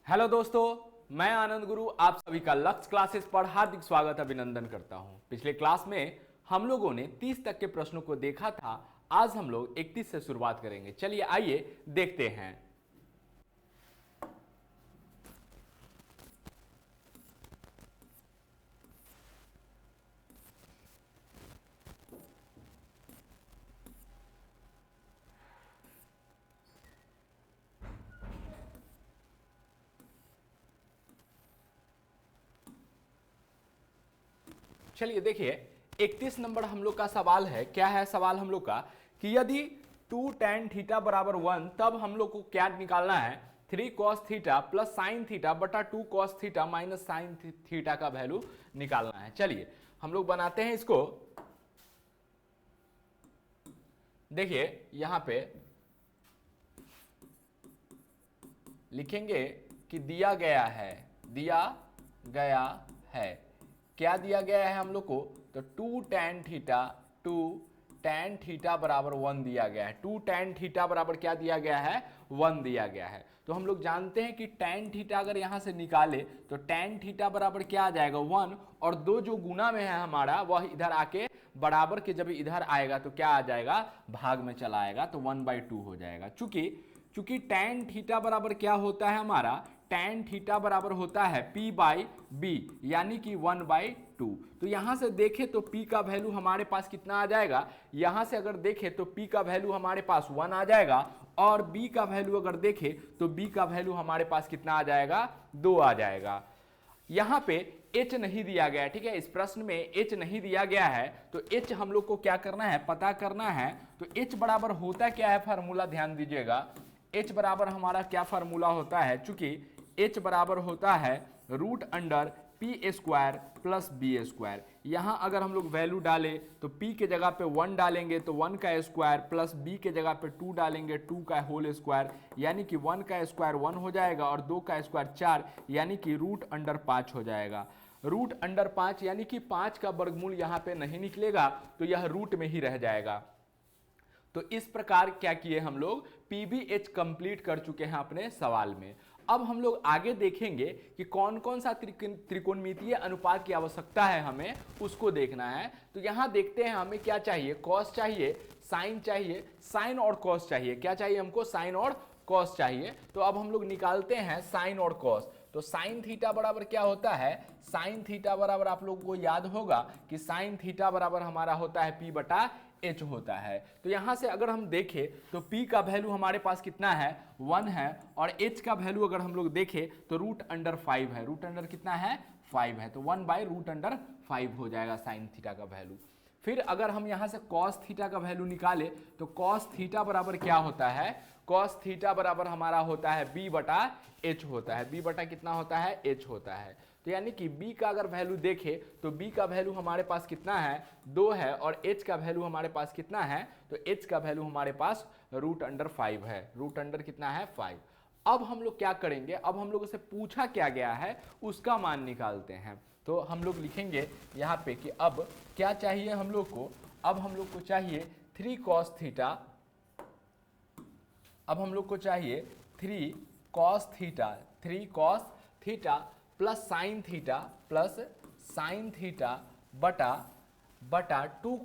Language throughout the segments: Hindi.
हेलो दोस्तों, मैं आनंद गुरु आप सभी का लक्ष्य क्लासेस पर हार्दिक स्वागत अभिनंदन करता हूं। पिछले क्लास में हम लोगों ने 30 तक के प्रश्नों को देखा था। आज हम लोग 31 से शुरुआत करेंगे। चलिए आइए देखते हैं। चलिए देखिए, 31 नंबर हम लोग का सवाल है। क्या है सवाल हम लोग का कि यदि 2 tan थीटा बराबर 1 तब हम लोग को क्या निकालना है, 3 cos theta plus sine theta बटा 2 cos theta minus sign theta का वैल्यू निकालना है। चलिए हम लोग बनाते हैं इसको। देखिए यहां पे लिखेंगे कि दिया गया है, क्या दिया गया है हम लोग को, तो 2 tan थीटा बराबर 1 दिया गया है। 2 tan थीटा बराबर क्या दिया गया है, 1 दिया गया है। तो हम लोग जानते हैं कि tan थीटा अगर यहां से निकाले तो tan थीटा बराबर क्या आ जाएगा, 1, और 2 जो गुना में है हमारा वह इधर आके बराबर के जब इधर आएगा तो क्या आ जाएगा, भाग में चला आएगा, तो 1/2 हो जाएगा। चूंकि tan थीटा बराबर क्या होता है हमारा, tan थीटा बराबर होता है p/b यानी कि 1/2। तो यहां से देखें तो p का वैल्यू हमारे पास कितना आ जाएगा, यहां से अगर देखें तो p का वैल्यू हमारे पास 1 आ जाएगा, और b का वैल्यू अगर देखें तो b का वैल्यू हमारे पास कितना आ जाएगा, 2 आ जाएगा। यहां पे h नहीं दिया गया है, ठीक है, इस प्रश्न में h नहीं दिया गया है। तो h हम लोग को क्या करना है, पता करना है। तो h बराबर होता क्या है, फार्मूला ध्यान दीजिएगा। h बराबर हमारा क्या फार्मूला होता है, चूंकि h बराबर होता है √under P square plus B square. यहां अगर हम लोग वैल्यू डालें तो p के जगह पे 1 डालेंगे तो 1 का स्क्वायर, प्लस b के जगह पे 2 डालेंगे 2 का होल स्क्वायर, यानी कि 1 का स्क्वायर 1 हो जाएगा और 2 का स्क्वायर 4, यानी कि √5 हो जाएगा। √5 यानी कि 5 का वर्गमूल यहां पे नहीं निकलेगा, तो यह रूट में ही रह जाएगा। तो इस प्रकार क्या किए हम लोग, पीबीएच कंप्लीट कर चुके हैं अपने सवाल में। अब हम लोग आगे देखेंगे कि कौन कौन सा त्रिकोणमितीय अनुपात की आवश्यकता है, हमें उसको देखना है। तो यहां देखते हैं हमें क्या चाहिए, कॉस चाहिए, साइन चाहिए, साइन और कॉस चाहिए। क्या चाहिए हमको, साइन और कॉस चाहिए। तो अब हम लोग निकालते हैं साइन और कॉस। तो साइन थीटा बराबर क्या होता है, साइन थीटा बराबर आप लोगों को याद होगा कि साइन थीटा बराबर हमारा होता है p/h होता है। तो यहां से अगर हम देखें तो p का वैल्यू हमारे पास कितना है, 1 है, और h का वैल्यू अगर हम लोग देखें तो √5 है। √अंडर कितना है, 5 है, तो 1/√5 हो जाएगा साइन थीटा का वैल्यू। फिर अगर हम यहां से कॉस थीटा का वैल्यू निकाले तो कॉस थीटा बराबर क्या होता है, कॉस थीटा बराबर हमारा होता है b/h होता है। b बटा कितना होता है, h होता है। तो यानी कि b का अगर वैल्यू देखें तो b का वैल्यू हमारे पास कितना है, 2 है, और h का वैल्यू हमारे पास कितना है, तो h का वैल्यू हमारे पास √5 है। √अंडर कितना है, 5। अब हम लोग क्या करेंगे, अब हम लोग से पूछा क्या गया है उसका मान निकालते हैं। तो हम लोग लिखेंगे यहाँ पे कि अब क्या चाहिए हम लोग को, अब हम लोग को चाहिए 3 cos थीटा, अब हम लोग को चाहिए 3 cos theta plus sine theta बटा 2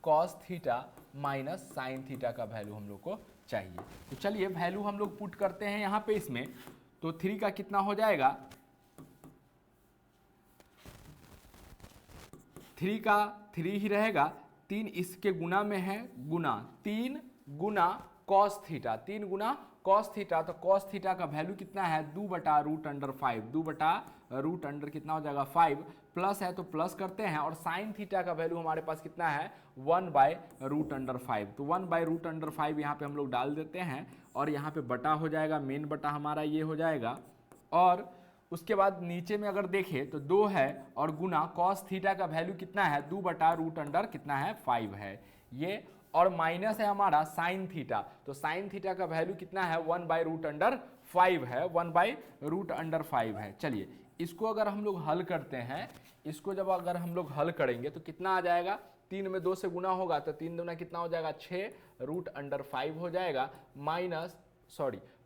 cos theta minus sign theta का वैल्यू हम लोग को चाहिए। तो चलिए वैल्यू हम लोग पुट करते हैं यहाँ पे इसमें। तो 3 का कितना हो जाएगा, 3 का 3 ही रहेगा, 3 इसके गुना में है, गुना 3 गुना cos थीटा, 3 गुना cos थीटा, तो cos थीटा का वैल्यू कितना है, 2/√5, 2/√अंडर कितना हो जाएगा, 5, प्लस है तो प्लस करते हैं, और साइन थीटा का वैल्यू हमारे पास कितना है, 1/√5। तो 1/√5 यहाँ पे हम लोग डाल देते हैं, और यहाँ पे बटा हो जाएगा, मेन बटा हमारा ये हो जाएगा, और उसके बाद नीचे में अगर देखें तो 2 है, और गुना cos थीटा का वैल्यू कितना है, 2/√अंडर कितना है, 5 है ये, और माइनस है हमारा साइन थीटा। तो साइन थीटा का वैल्यू कितना है, 1/√5 है, 1/√5 है। चलिए इसको अगर हम लोग हल करते हैं, इसको जब अगर हम लोग हल करेंगे तो कितना आ जाएगा, 3 में 2 से गुना होगा तो 3 दूना कितना हो जाएगा, 6 √5 हो जाएगा, माइनस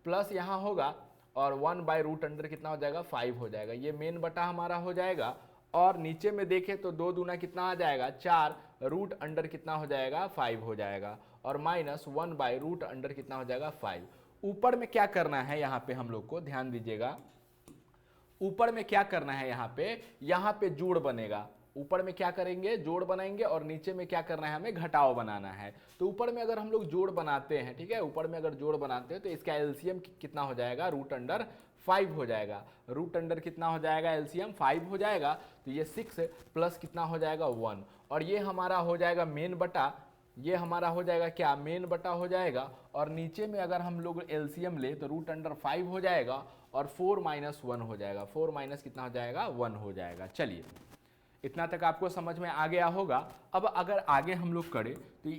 प्लस यहाँ होगा और 1 बाय रूट अंडर कितना हो जाएगा 5 हो जाएगा। ये मेन बटा हमारा हो जाएगा। और नीचे में देखें तो 2 दूना कितना आ जाएगा 4, रूट अंडर कितना हो जाएगा 5 हो जाएगा, और माइनस 1 बाय रूट अंडर कितना हो जाएगा 5। ऊपर में क्या करना है यहाँ पे हम लोग को ध्यान दीजिएगा, ऊपर में क्या करना है यहाँ पे जोड़ बनेगा। ऊपर में क्या करेंगे जोड़ बनाएंगे, और नीचे में क्या करना है हमें घटाव बनाना है। तो ऊपर में अगर हम लोग जोड़ बनाते हैं, ठीक है, ऊपर में अगर जोड़ बनाते हैं तो इसका एलसीएम कितना हो जाएगा रूट अंडर 5 हो जाएगा। रूट अंडर कितना हो जाएगा एलसीएम 5 हो जाएगा। तो ये 6 प्लस कितना हो जाएगा 1, और ये हमारा हो जाएगा मेन बटा, ये हमारा हो जाएगा क्या मेन बटा हो जाएगा। और नीचे में अगर हम लोग एलसीएम ले तो रूट अंडर 5 हो जाएगा, और 4 माइनस 1 हो जाएगा। 4 माइनस कितना हो जाएगा 1 हो जाएगा। चलिए इतना तक आपको समझ में आ गया होगा। अब अगर आगे हम लोग करें तो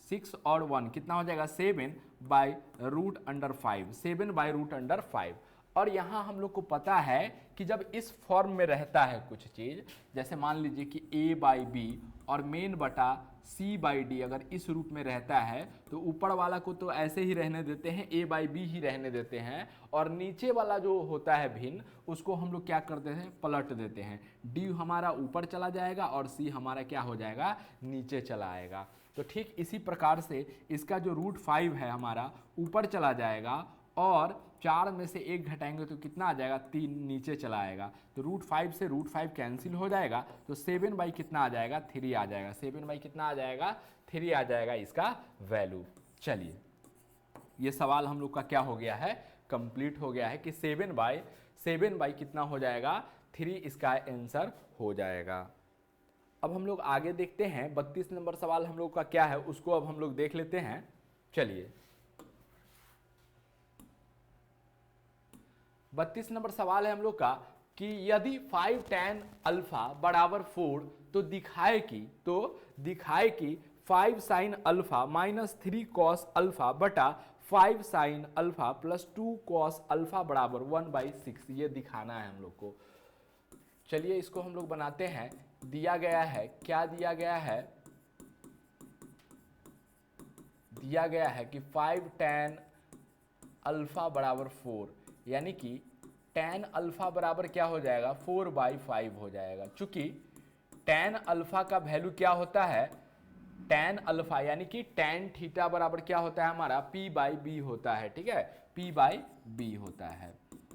6 और 1 कितना हो जाएगा 7 by root under 5, 7 by root under 5। और यहाँ हम लोग को पता है कि जब इस फॉर्म में रहता है कुछ चीज़, जैसे मान लीजिए कि a बाई बी और मेन बटा c बाई डी अगर इस रूप में रहता है तो ऊपर वाला को तो ऐसे ही रहने देते हैं, a बाई बी ही रहने देते हैं, और नीचे वाला जो होता है भिन्न उसको हम लोग क्या कर देते हैं पलट देते हैं। d हमारा ऊपर चला जाएगा और c हमारा क्या हो जाएगा नीचे चला आएगा। तो ठीक इसी प्रकार से इसका जो रूट 5 है हमारा ऊपर चला जाएगा, और 4 में से 1 घटाएंगे तो कितना आ जाएगा 3 नीचे चला आएगा। तो रूट 5 से रूट 5 कैंसिल हो जाएगा, तो 7 बाई कितना आ जाएगा 3 आ जाएगा। 7 बाई कितना आ जाएगा 3 आ जाएगा इसका वैल्यू। चलिए ये सवाल हम लोग का क्या हो गया है कंप्लीट हो गया है कि 7 बाई कितना हो जाएगा 3 इसका आंसर हो जाएगा। अब हम लोग आगे देखते हैं 32 नंबर सवाल हम लोग का क्या है उसको अब हम लोग देख लेते हैं। चलिए 32 नंबर सवाल है हम लोग का कि यदि 5 tan अल्फा बराबर 4 तो दिखाए कि 5 sin alpha minus 3 cos alpha बटा 5 sin alpha plus 2 cos alpha बराबर 1/6 ये दिखाना है हम लोग को। चलिए इसको हम लोग बनाते हैं। दिया गया है, क्या दिया गया है, दिया गया है कि 5 tan अल्फा बराबर 4, यानी कि tan अल्फा बराबर क्या हो जाएगा 4/5 हो जाएगा। चूंकि tan अल्फा का वैल्यू क्या होता है, tan अल्फा यानी कि tan थीटा बराबर क्या होता है हमारा p/b होता है, ठीक है, p/b होता है।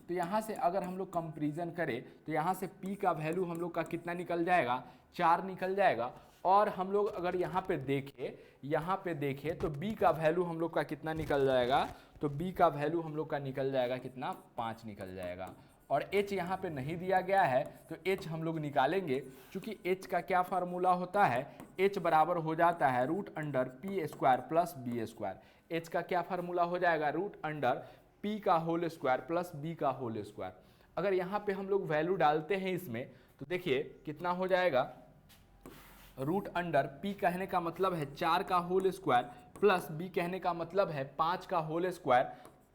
तो यहाँ से अगर हम लोग कंपेरिजन करें तो यहाँ से p का वैल्यू हम लोग का कितना निकल जाएगा 4 निकल जाएगा। और हम लोग अगर यहाँ पे देखें तो b का वैल्यू हम लोग का कितना निकल जाएगा, तो b का वैल्यू हम लोग का निकल जाएगा कितना 5 निकल जाएगा। और h यहाँ पे नहीं दिया गया है तो h हम लोग निकालेंगे। चूंकि h का क्या फार्मूला होता है, h बराबर हो जाता है root under P square plus B square. h का क्या फार्मूला हो जाएगा रूट अंडर p का होल स्क्वायर प्लस b का होल स्क्वायर। अगर यहाँ पे हम लोग वैल्यू डालते हैं इसमें तो देखिए कितना हो जाएगा, रूट अंडर p कहने का मतलब है 4 का होल स्क्वायर प्लस b कहने का मतलब है 5 का होल स्क्वायर।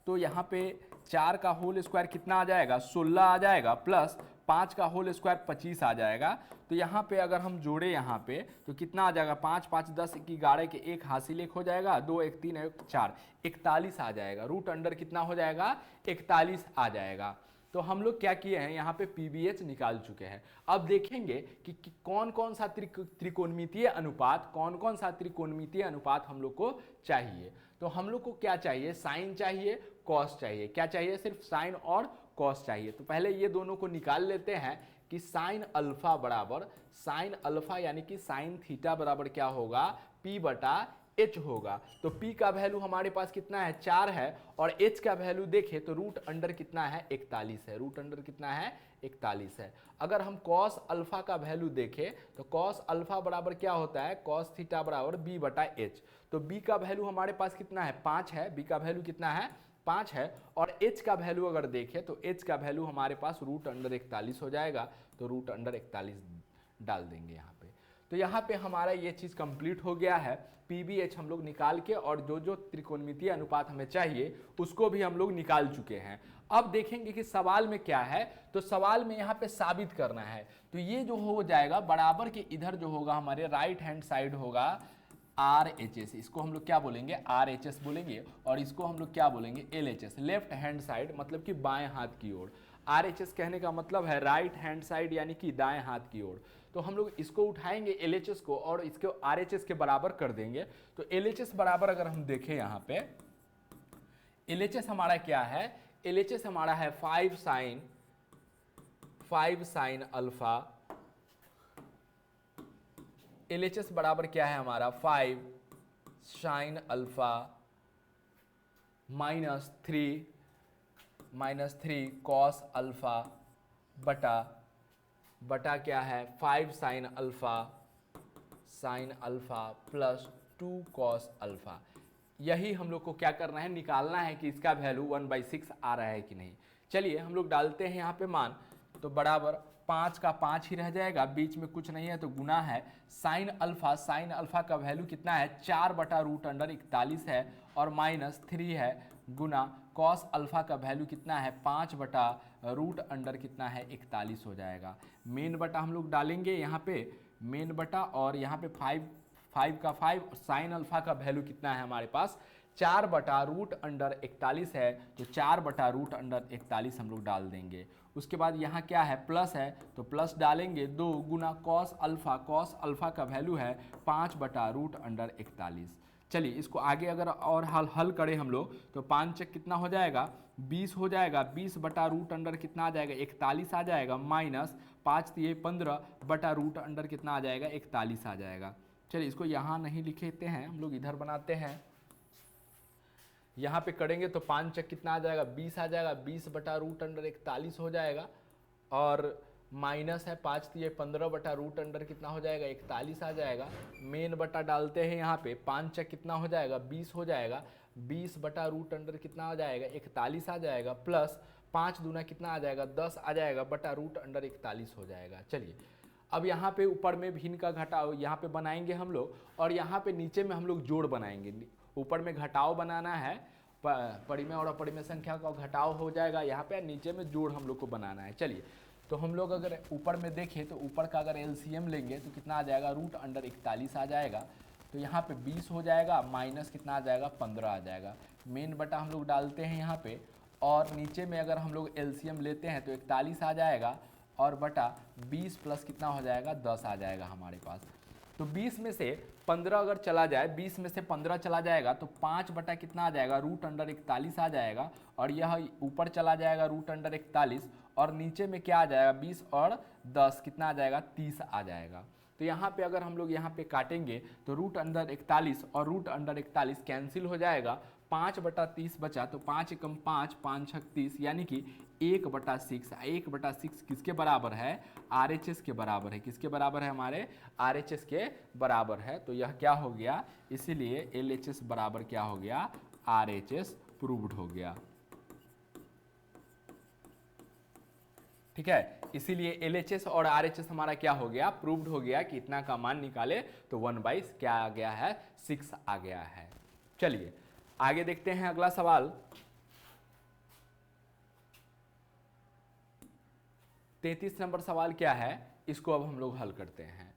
तो यहाँ पे 4 का होल स्क्वायर कितना आ जाएगा 16 आ जाएगा, प्लस 5 का होल स्क्वायर 25 आ जाएगा। तो यहाँ पे अगर हम जोड़े यहाँ पे तो कितना आ जाएगा 5 5 10 11 के 1 हासिल 1 हो जाएगा, 2 1 3 1 4 41 आ जाएगा। रूट अंडर कितना हो जाएगा 41 आ जाएगा। तो हम लोग क्या किए हैं यहाँ पे पीबीएच निकाल चुके हैं। अब देखेंगे कि कौन कौन सा त्रिकोणमितीय अनुपात हम लोग को चाहिए। तो हम लोग को क्या चाहिए, साइन चाहिए, कॉस चाहिए। क्या चाहिए, सिर्फ साइन और कॉस चाहिए। तो पहले ये दोनों को निकाल लेते हैं कि साइन अल्फा यानी कि साइन थीटा बराबर क्या होगा p/h होगा। तो p का वैल्यू हमारे पास कितना है 4 है, और h का वैल्यू देखें तो रूट अंडर कितना है 41 है, रूट अंडर कितना है 41 है। अगर हम cos अल्फा का वैल्यू देखें तो cos अल्फा बराबर क्या होता है cos थीटा बराबर b/h। तो b का वैल्यू हमारे पास कितना है 5 है, b का वैल्यू कितना है 5 है। और h का वैल्यू अगर देखें तो h का वैल्यू हमारे पास रूट अंडर 41 हो जाएगा। तो रूट अंडर 41 डाल देंगे यहाँ पे। तो यहाँ पे हमारा ये चीज़ कंप्लीट हो गया है। पीबीएच हम लोग निकाल के और जो जो त्रिकोणमितीय अनुपात हमें चाहिए उसको भी हम लोग निकाल चुके हैं। अब देखेंगे कि सवाल में क्या है। तो सवाल में यहाँ पे साबित करना है। तो ये जो हो जाएगा बराबर के इधर जो होगा हमारे राइट हैंड साइड होगा RHS, इसको हम लोग क्या बोलेंगे RHS बोलेंगे, और इसको हम लोग क्या बोलेंगे LHS, लेफ्ट हैंड साइड मतलब कि बाएं हाथ की ओर। RHS कहने का मतलब है राइट हैंड साइड यानी कि दाएं हाथ की ओर। तो हम लोग इसको उठाएंगे LHS को और इसको RHS के बराबर कर देंगे। तो LHS बराबर अगर हम देखें यहाँ पे LHS हमारा क्या है, LHS हमारा है 5 साइन अल्फा। LHS बराबर क्या है हमारा 5 साइन अल्फा -3 कॉस अल्फा बटा क्या है 5 sine alpha plus 2 cos alpha. यही हम लोग को क्या करना है, निकालना है कि इसका वैल्यू 1/6 आ रहा है कि नहीं। चलिए हम लोग डालते हैं यहाँ पे मान, तो बराबर 5 का 5 ही रह जाएगा, बीच में कुछ नहीं है तो गुना है साइन अल्फा का वैल्यू कितना है 4/√41 है और -3 है गुना कॉस अल्फा का वैल्यू कितना है 5/√अंडर कितना है 41 हो जाएगा। मेन बटा हम लोग डालेंगे यहाँ पे मेन बटा, और यहाँ पे 5 का 5 साइन अल्फा का वैल्यू कितना है हमारे पास 4/√41 है, तो 4/√41 हम लोग डाल देंगे। उसके बाद यहाँ क्या है प्लस है तो प्लस डालेंगे 2 गुना कॉस अल्फा का वैल्यू है 5/√41। चलिए इसको आगे अगर और हल करें हम लोग तो 5 चक कितना हो जाएगा 20 हो जाएगा, 20/√अंडर कितना आ जाएगा 41 आ जाएगा, माइनस 5 3 15/√अंडर कितना आ जाएगा 41 आ जाएगा। चलिए इसको यहाँ नहीं लिखते हैं हम लोग, इधर बनाते हैं। यहाँ पे करेंगे तो 5 चक कितना आ जाएगा 20 आ जाएगा, 20/√41 हो जाएगा, और माइनस है 5 3 15/√अंडर कितना हो जाएगा 41 आ जाएगा। मेन बटा डालते हैं यहाँ पे 5 चक कितना हो जाएगा 20 हो जाएगा, 20/√अंडर कितना हो जाएगा 41 आ जाएगा, प्लस 5 दूना कितना आ जाएगा 10 आ जाएगा बटा√41 हो जाएगा। चलिए अब यहाँ पे ऊपर में भिन्न का घटाव यहाँ पे बनाएंगे हम लोग, और यहाँ पे नीचे में हम लोग जोड़ बनाएंगे। ऊपर में घटाव बनाना है, परिमेय और अपरिमेय संख्या का घटाव हो जाएगा यहाँ पे, नीचे में जोड़ हम लोग को बनाना है। चलिए तो हम लोग अगर ऊपर में देखें तो ऊपर का अगर LCM लेंगे तो कितना आ जाएगा √41 आ जाएगा, तो यहाँ पे 20 हो जाएगा, माइनस कितना आ जाएगा 15 आ जाएगा। मेन बटा हम लोग डालते हैं यहाँ पे, और नीचे में अगर हम लोग LCM लेते हैं तो 41 आ जाएगा, और बटा 20 प्लस कितना हो जाएगा 10 आ जाएगा हमारे पास। तो 20 में से 15 अगर चला जाए, 20 में से 15 चला जाएगा तो 5 बटा कितना आ जाएगा √41 आ जाएगा, और यह ऊपर चला जाएगा √41, और नीचे में क्या आ जाएगा 20 और 10 कितना आ जाएगा 30 आ जाएगा। तो यहाँ पे अगर हम लोग यहाँ पे काटेंगे तो √41 और √41 कैंसिल हो जाएगा, 5/30 बचा, तो 5 एकम 5 5 छक 30, यानी कि 1/6। 1/6 किसके बराबर है RHS के बराबर है। किसके बराबर है हमारे RHS के बराबर है। तो यह क्या हो गया, इसीलिए LHS बराबर क्या हो गया RHS प्रूव्ड हो गया। ठीक है, इसीलिए LHS और RHS हमारा क्या हो गया प्रूव्ड हो गया कि इतना का मान निकाले तो 1/6 क्या आ गया है 6 आ गया है। चलिए आगे देखते हैं अगला सवाल। 33 नंबर सवाल क्या है, इसको अब हम लोग हल करते हैं।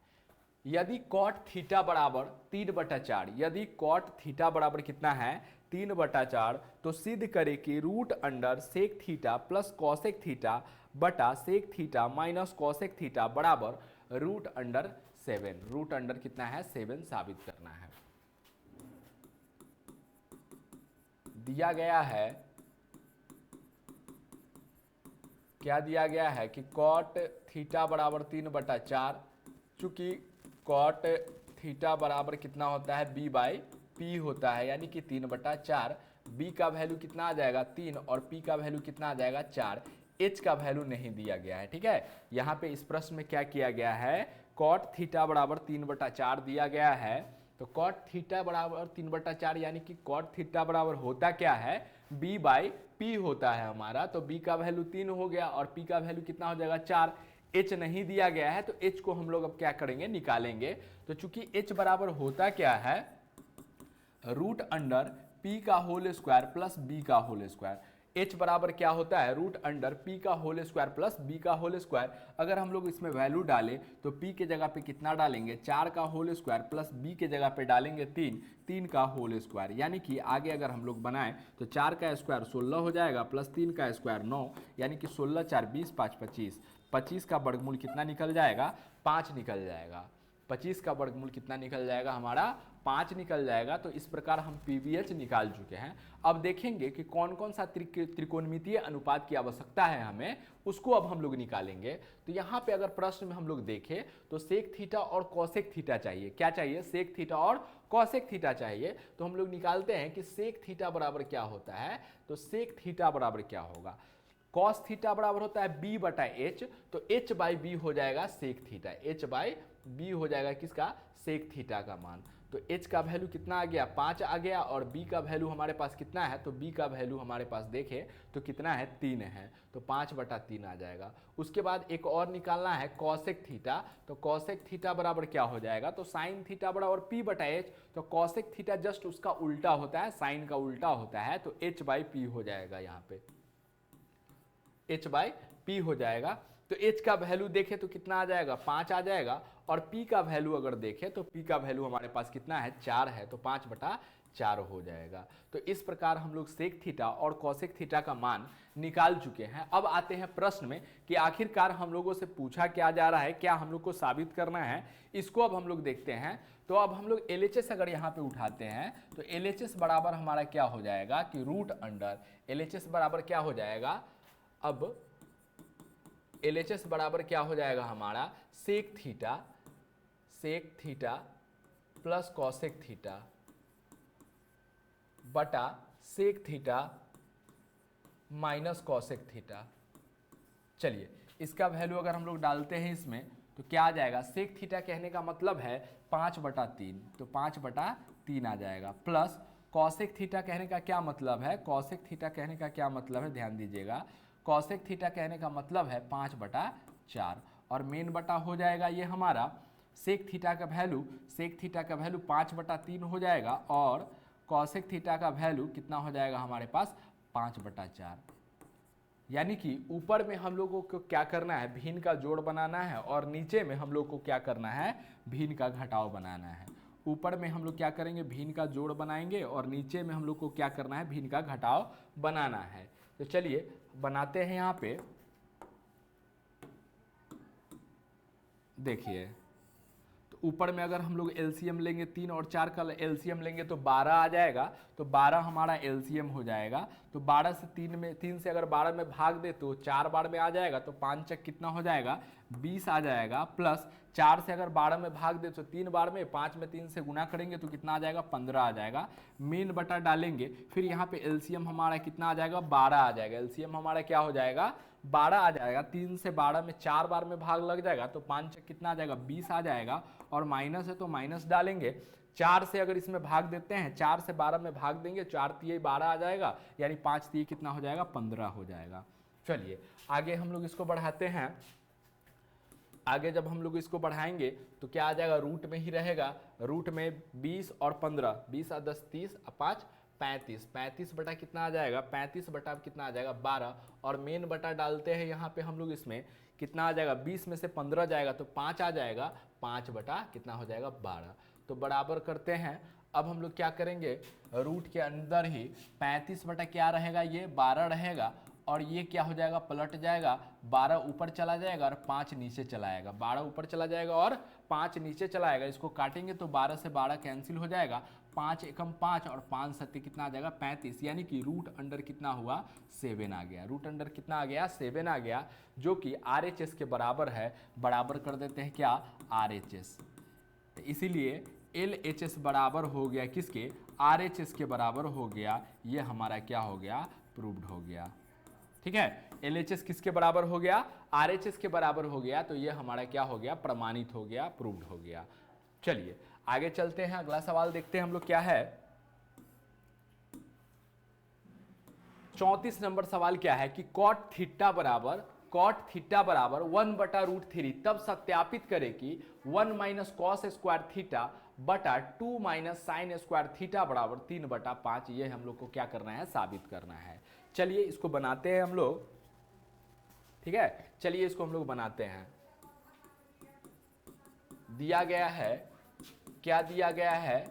यदि कॉट थीटा बराबर 3/4, यदि कॉट थीटा बराबर कितना है 3/4, तो सिद्ध करें कि √सेक थीटा प्लस कॉसेक थीटा बटा sec theta minus cosec theta बराबर √7। √, कितना है 7 साबित करना है। दिया गया है, क्या दिया गया है कि कॉट थीटा बराबर 3/4, चूंकि कॉट थीटा बराबर कितना होता है b/p होता है, यानी कि 3/4। b का वैल्यू कितना आ जाएगा 3 और p का वैल्यू कितना आ जाएगा 4। h का वैल्यू नहीं दिया गया है। ठीक है, यहाँ पे इस प्रश्न में क्या किया गया है, कॉट थीटा बराबर 3/4 दिया गया है, तो कॉट थीटा बराबर 3/4 यानी कि कॉट थीटा बराबर होता क्या है b/p होता है हमारा। तो b का वैल्यू 3 हो गया और p का वैल्यू कितना हो जाएगा 4। h नहीं दिया गया है तो h को हम लोग अब क्या करेंगे निकालेंगे। तो चूंकि h बराबर होता क्या है √p का होल स्क्वायर प्लस b का होल स्क्वायर। h बराबर क्या होता है रूट अंडर p का होल स्क्वायर प्लस b का होल स्क्वायर। अगर हम लोग इसमें वैल्यू डालें तो p के जगह पे कितना डालेंगे 4 का होल स्क्वायर प्लस b के जगह पे डालेंगे 3 का होल स्क्वायर, यानी कि आगे अगर हम लोग बनाएं तो 4 का स्क्वायर 16 हो जाएगा प्लस 3 का स्क्वायर 9, यानी कि 16 4 20 5 25। 25 का वर्गमूल कितना निकल जाएगा 5 निकल जाएगा। 25 का वर्गमूल कितना निकल जाएगा हमारा 5 निकल जाएगा। तो इस प्रकार हम पीवीएच निकाल चुके हैं। अब देखेंगे कि कौन कौन सा त्रिकोणमितीय अनुपात की आवश्यकता है हमें, उसको अब हम लोग निकालेंगे। तो यहाँ पे अगर प्रश्न में हम लोग देखें तो सेक थीटा और कॉसेक थीटा चाहिए। क्या चाहिए सेक थीटा और कॉसेक थीटा चाहिए। तो हम लोग निकालते हैं कि सेक थीटा बराबर क्या होता है। तो सेक थीटा बराबर क्या होगा, कॉस थीटा बराबर होता है b बटा एच, तो h बाई बी हो जाएगा sec theta, h by B हो जाएगा किसका सेक थीटा का मान। तो h का वैल्यू कितना आ गया 5 आ गया और b का वैल्यू हमारे पास कितना है, तो b का वैल्यू हमारे पास देखें तो कितना है 3 है, तो 5 बटा 3 आ जाएगा। उसके बाद एक और निकालना है कॉसेक थीटा। तो कॉसेक थीटा बराबर क्या हो जाएगा, तो साइन थीटा बराबर p बटा एच, तो कॉसेक थीटा जस्ट उसका उल्टा होता है, साइन का उल्टा होता है, तो h बाई पी हो जाएगा। यहाँ पे h बाई पी हो जाएगा। तो h का वैल्यू देखें तो कितना आ जाएगा 5 आ जाएगा, और p का वैल्यू अगर देखें तो p का वैल्यू हमारे पास कितना है 4 है, तो 5 बटा 4 हो जाएगा। तो इस प्रकार हम लोग सेक थीटा और कॉसेक थीटा का मान निकाल चुके हैं। अब आते हैं प्रश्न में कि आखिरकार हम लोगों से पूछा क्या जा रहा है, क्या हम लोग को साबित करना है, इसको अब हम लोग देखते हैं। तो अब हम लोग LHS अगर यहाँ पे उठाते हैं तो LHS बराबर हमारा क्या हो जाएगा कि रूट अंडर, LHS बराबर क्या हो जाएगा, अब LHS बराबर क्या हो जाएगा हमारा sec theta plus cosec theta बटा sec theta minus cosec theta. चलिए इसका वैल्यू अगर हम लोग डालते हैं इसमें तो क्या आ जाएगा, सेक थीटा कहने का मतलब है 5 बटा 3, तो 5 बटा 3 आ जाएगा, प्लस कॉसेक थीटा कहने का क्या मतलब है, कॉसेक थीटा कहने का क्या मतलब है ध्यान दीजिएगा, कॉसेक थीटा कहने का मतलब है 5 बटा 4, और मेन बटा हो जाएगा ये हमारा सेक थीटा का वैल्यू, सेक थीटा का वैल्यू 5 बटा 3 हो जाएगा, और कॉसेक थीटा का वैल्यू कितना हो जाएगा हमारे पास 5 बटा 4। यानी कि ऊपर में हम लोगों को क्या करना है, भिन्न का जोड़ बनाना है, और नीचे में हम लोग को क्या करना है, भिन्न का घटाव बनाना है। ऊपर में हम लोग क्या करेंगे, भिन्न का जोड़ बनाएंगे, और नीचे में हम लोग को क्या करना है, भिन्न का घटाव बनाना है। तो चलिए बनाते हैं। यहाँ पे देखिए, तो ऊपर में अगर हम लोग एलसीएम लेंगे 3 और 4 का एलसीएम लेंगे तो 12 आ जाएगा, तो 12 हमारा एलसीएम हो जाएगा। तो 12 से 3 से अगर 12 में भाग दे तो 4 बार में आ जाएगा, तो 5 चक कितना हो जाएगा 20 आ जाएगा, प्लस 4 से अगर 12 में भाग दे तो 3 बार में, 5 में 3 से गुना करेंगे तो कितना आ जाएगा 15 आ जाएगा। मेन बटा डालेंगे, फिर यहाँ पे एलसीएम हमारा कितना आ जाएगा 12 आ जाएगा, एलसीएम हमारा क्या हो जाएगा 12 आ जाएगा। 3 से 12 में 4 बार में भाग लग जाएगा, तो 5 चक कितना आ जाएगा 20 आ जाएगा, और माइनस है तो माइनस डालेंगे। 4 से अगर इसमें भाग देते हैं, 4 से 12 में भाग देंगे, 4 तिये 12 आ जाएगा, यानी 5 तिये कितना हो जाएगा 15 हो जाएगा। चलिए आगे हम लोग इसको बढ़ाते हैं। आगे जब हम लोग इसको बढ़ाएंगे तो क्या आ जाएगा, रूट में ही रहेगा, रूट में 20 और 15, 20 और 10 30 और 5 35, 35 बटा कितना आ जाएगा 35 बटा कितना आ जाएगा 12, और मेन बटा डालते हैं यहाँ पे हम लोग, इसमें कितना आ जाएगा 20 में से 15 जाएगा तो 5 आ जाएगा, 5 बटा कितना हो जाएगा 12। तो बराबर करते हैं। अब हम लोग क्या करेंगे, रूट के अंदर ही 35 बटा क्या रहेगा, ये 12 रहेगा, और ये क्या हो जाएगा पलट जाएगा, 12 ऊपर चला जाएगा और 5 नीचे चला आएगा, 12 ऊपर चला जाएगा और 5 नीचे चला आएगा। इसको काटेंगे तो 12 से 12 कैंसिल हो जाएगा, 5 एकम 5 और 5 सत्य कितना आ जाएगा 35, यानी कि रूट अंडर कितना हुआ 7 आ गया, रूट अंडर कितना आ गया 7 आ गया, जो कि RHS के बराबर है। बराबर कर देते हैं क्या RHS, इसीलिए LHS बराबर हो गया किसके, RHS के बराबर हो गया। ये हमारा क्या हो गया, प्रूव्ड हो गया। ठीक है, LHS किसके बराबर हो गया, RHS के बराबर हो गया, तो ये हमारा क्या हो गया, प्रमाणित हो गया, प्रूव्ड हो गया। चलिए आगे चलते हैं, अगला सवाल देखते हैं हम लोग क्या है। 34 नंबर सवाल क्या है कि कॉट थीटा बराबर 1/√3, तब सत्यापित करें कि 1 माइनस कॉस स्क्वायर थीटा बटा 2 माइनस साइन स्क्वायर थीटा बराबर 3/5। ये हम लोग को क्या करना है, साबित करना है। चलिए इसको बनाते हैं हम लोग, ठीक है। चलिए इसको हम लोग बनाते हैं। दिया गया है, क्या दिया गया है,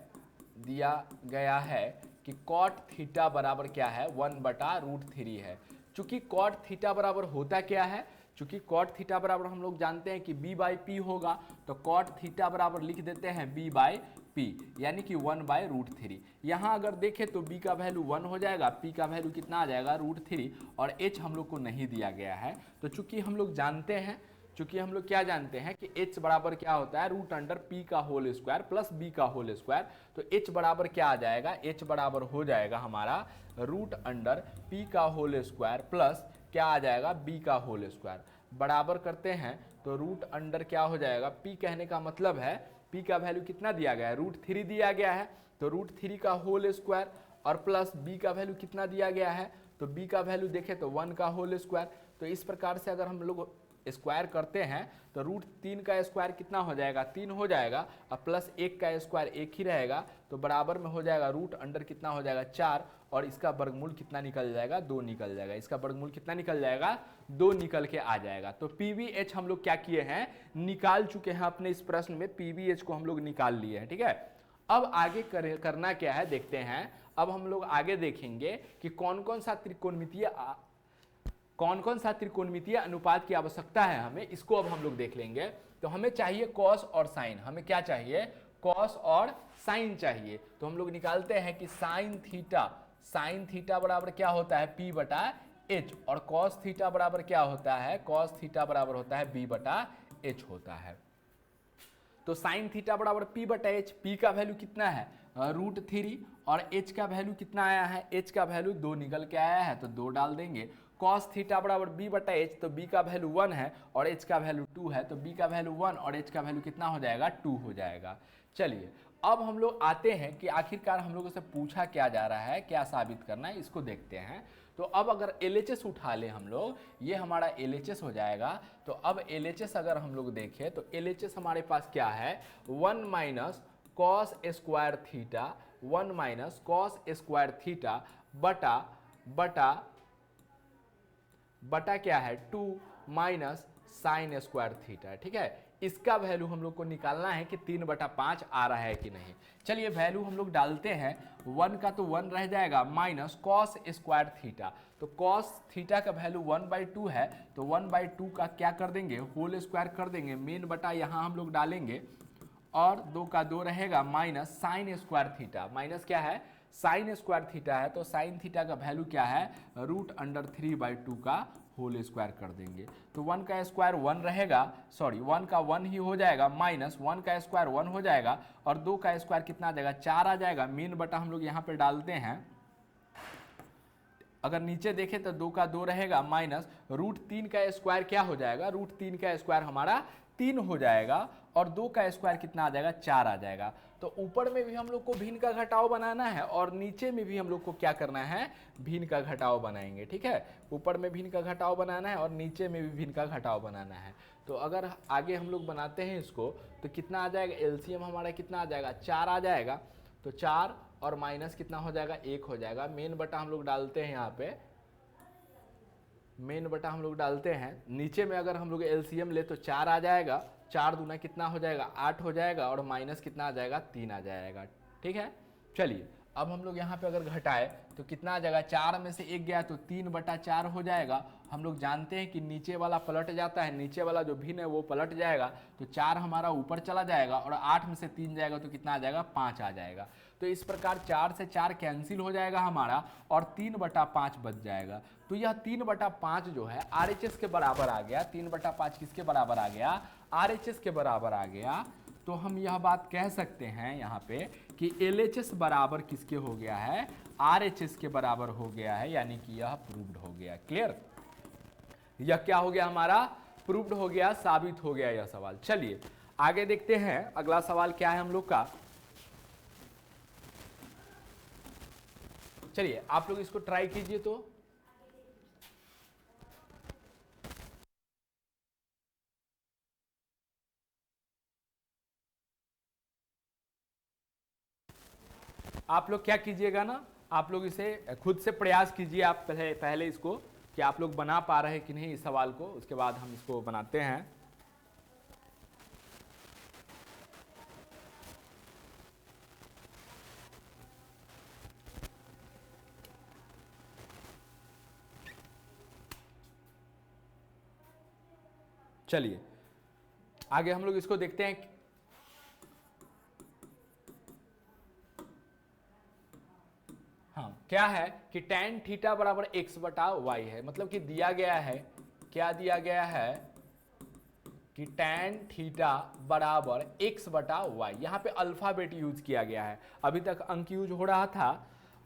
दिया गया है कि कॉट थीटा बराबर क्या है, 1/√3 है। चूंकि कॉट थीटा बराबर होता क्या है, चूंकि कॉट थीटा बराबर हम लोग जानते हैं कि b/p होगा, तो कॉट थीटा बराबर लिख देते हैं b/p, यानी कि 1/√3। यहाँ अगर देखें तो b का वैल्यू 1 हो जाएगा, p का वैल्यू कितना आ जाएगा, √3, और h हम लोग को नहीं दिया गया है। तो चूंकि हम लोग जानते हैं, चूंकि हम लोग क्या जानते हैं कि h बराबर क्या होता है, √p का होल स्क्वायर प्लस b का होल स्क्वायर। तो h बराबर क्या आ जाएगा, h बराबर हो जाएगा हमारा √p का होल स्क्वायर प्लस क्या आ जाएगा, b का होल स्क्वायर। बराबर करते हैं तो √ क्या हो जाएगा, p कहने का मतलब है p का वैल्यू कितना दिया गया है, √3 दिया गया है, तो √3 का होल स्क्वायर और प्लस b का वैल्यू कितना दिया गया है, तो b का वैल्यू देखें तो 1 का होल स्क्वायर। तो इस प्रकार से अगर हम लोग स्क्वायर करते हैं तो √3 का स्क्वायर कितना हो जाएगा, 3 हो जाएगा, और प्लस 1 का स्क्वायर 1 ही रहेगा, तो बराबर में हो जाएगा √ कितना हो जाएगा, 4, और इसका वर्गमूल कितना निकल जाएगा, 2 निकल जाएगा। इसका वर्गमूल कितना निकल जाएगा, 2 निकल के आ जाएगा। तो PVH हम लोग क्या किए हैं, निकाल चुके हैं अपने इस प्रश्न में, PVH को हम लोग निकाल लिए हैं, ठीक है। अब आगे करना क्या है देखते हैं। अब हम लोग आगे देखेंगे कि कौन कौन सा त्रिकोणमितीय अनुपात की आवश्यकता है हमें, इसको अब हम लोग देख लेंगे। तो हमें चाहिए कॉस और साइन, हमें क्या चाहिए, कॉस और साइन चाहिए। तो हम लोग निकालते हैं कि साइन थीटा बराबर क्या होता है, p/h, और कॉस थीटा बराबर क्या होता है, कॉस थीटा बराबर होता है b/h होता है। तो साइन थीटा बराबर p/h, p का वैल्यू कितना है, √3, और h का वैल्यू कितना आया है, h का वैल्यू 2 निकल के आया है, तो 2 डाल देंगे। कॉस थीटा बराबर b/h, तो b का वैल्यू 1 है और h का वैल्यू 2 है, तो b का वैल्यू 1 और h का वैल्यू कितना हो जाएगा, 2 हो जाएगा। चलिए अब हम लोग आते हैं कि आखिरकार हम लोगों से पूछा क्या जा रहा है, क्या साबित करना है, इसको देखते हैं। तो अब अगर LHS उठा ले हम लोग, ये हमारा LHS हो जाएगा। तो अब LHS अगर हम लोग देखें तो LHS हमारे पास क्या है, 1 minus cos square theta, 1 minus cos square theta बटा क्या है, 2 माइनस साइन स्क्वायर थीटा, ठीक है। इसका वैल्यू हम लोग को निकालना है कि 3/5 आ रहा है कि नहीं। चलिए वैल्यू हम लोग डालते हैं, 1 का तो 1 रह जाएगा, माइनस कॉस स्क्वायर थीटा, तो कॉस थीटा का वैल्यू 1/2 है, तो 1/2 का क्या कर देंगे, होल स्क्वायर कर देंगे, मेन बटा यहाँ हम लोग डालेंगे, और 2 का 2 रहेगा, minus sine square theta, minus क्या है, साइन स्क्वायर थीटा है, तो साइन थीटा का वैल्यू क्या है, √3/2 का होल स्क्वायर कर देंगे। तो 1 का स्क्वायर 1 रहेगा, सॉरी 1 का 1 ही हो जाएगा, माइनस 1 का स्क्वायर 1 हो जाएगा, और 2 का स्क्वायर कितना आ जाएगा, 4 आ जाएगा। मेन बटा हम लोग यहाँ पे डालते हैं, अगर नीचे देखें तो 2 का 2 रहेगा, माइनस √3 का स्क्वायर क्या हो जाएगा, √3 का स्क्वायर हमारा 3 हो जाएगा, और 2 का स्क्वायर कितना आ जाएगा, 4 आ जाएगा। तो ऊपर में भी हम लोग को भिन्न का घटाव बनाना है, और नीचे में भी हम लोग को क्या करना है, भिन्न का घटाव बनाएंगे, ठीक है। ऊपर में भिन्न का घटाव बनाना है और नीचे में भी भिन्न का घटाव बनाना है। तो अगर आगे हम लोग बनाते हैं इसको, तो कितना आ जाएगा, एलसीएम हमारा कितना आ जाएगा, 4 आ जाएगा। तो 4 और माइनस कितना हो जाएगा, 1 हो जाएगा। मेन बटा हम लोग डालते हैं, यहाँ पे मेन बटा हम लोग डालते हैं, नीचे में अगर हम लोग एलसीएम ले तो 4 आ जाएगा, 4 दूना कितना हो जाएगा, 8 हो जाएगा, और माइनस कितना आ जाएगा, 3 आ जाएगा, ठीक है। चलिए अब हम लोग यहाँ पे अगर घटाए तो कितना आ जाएगा, 4 में से 1 गया तो 3/4 हो जाएगा। हम लोग जानते हैं कि नीचे वाला पलट जाता है, नीचे वाला जो भिन्न है वो पलट जाएगा, तो 4 हमारा ऊपर चला जाएगा, और 8 में से 3 जाएगा तो कितना आ जाएगा, 5 आ जाएगा। तो इस प्रकार 4 से 4 कैंसिल हो जाएगा हमारा, और 3/5 बच जाएगा। तो यह 3/5 जो है RHS के बराबर आ गया। 3/5 किसके बराबर आ गया, RHS के बराबर आ गया। तो हम यह बात कह सकते हैं यहाँ पे कि LHS बराबर किसके हो गया है, RHS के बराबर हो गया है, यानी कि यह प्रूव्ड हो गया। क्लियर, यह क्या हो गया हमारा, प्रूव्ड हो गया, साबित हो गया यह सवाल। चलिए आगे देखते हैं, अगला सवाल क्या है हम लोग का। चलिए आप लोग इसको ट्राई कीजिए तो। आप लोग क्या कीजिएगा ना, आप लोग इसे खुद से प्रयास कीजिए, आप पहले इसको कि आप लोग बना पा रहे हैं कि नहीं इस सवाल को, उसके बाद हम इसको बनाते हैं। चलिए आगे हम लोग इसको देखते हैं। हाँ, क्या है कि tan थीटा बराबर x बटा वाई है, मतलब कि दिया गया है, क्या दिया गया है कि tan थीटा बराबर x बटा वाई। यहाँ पे अल्फाबेट यूज किया गया है, अभी तक अंक यूज हो रहा था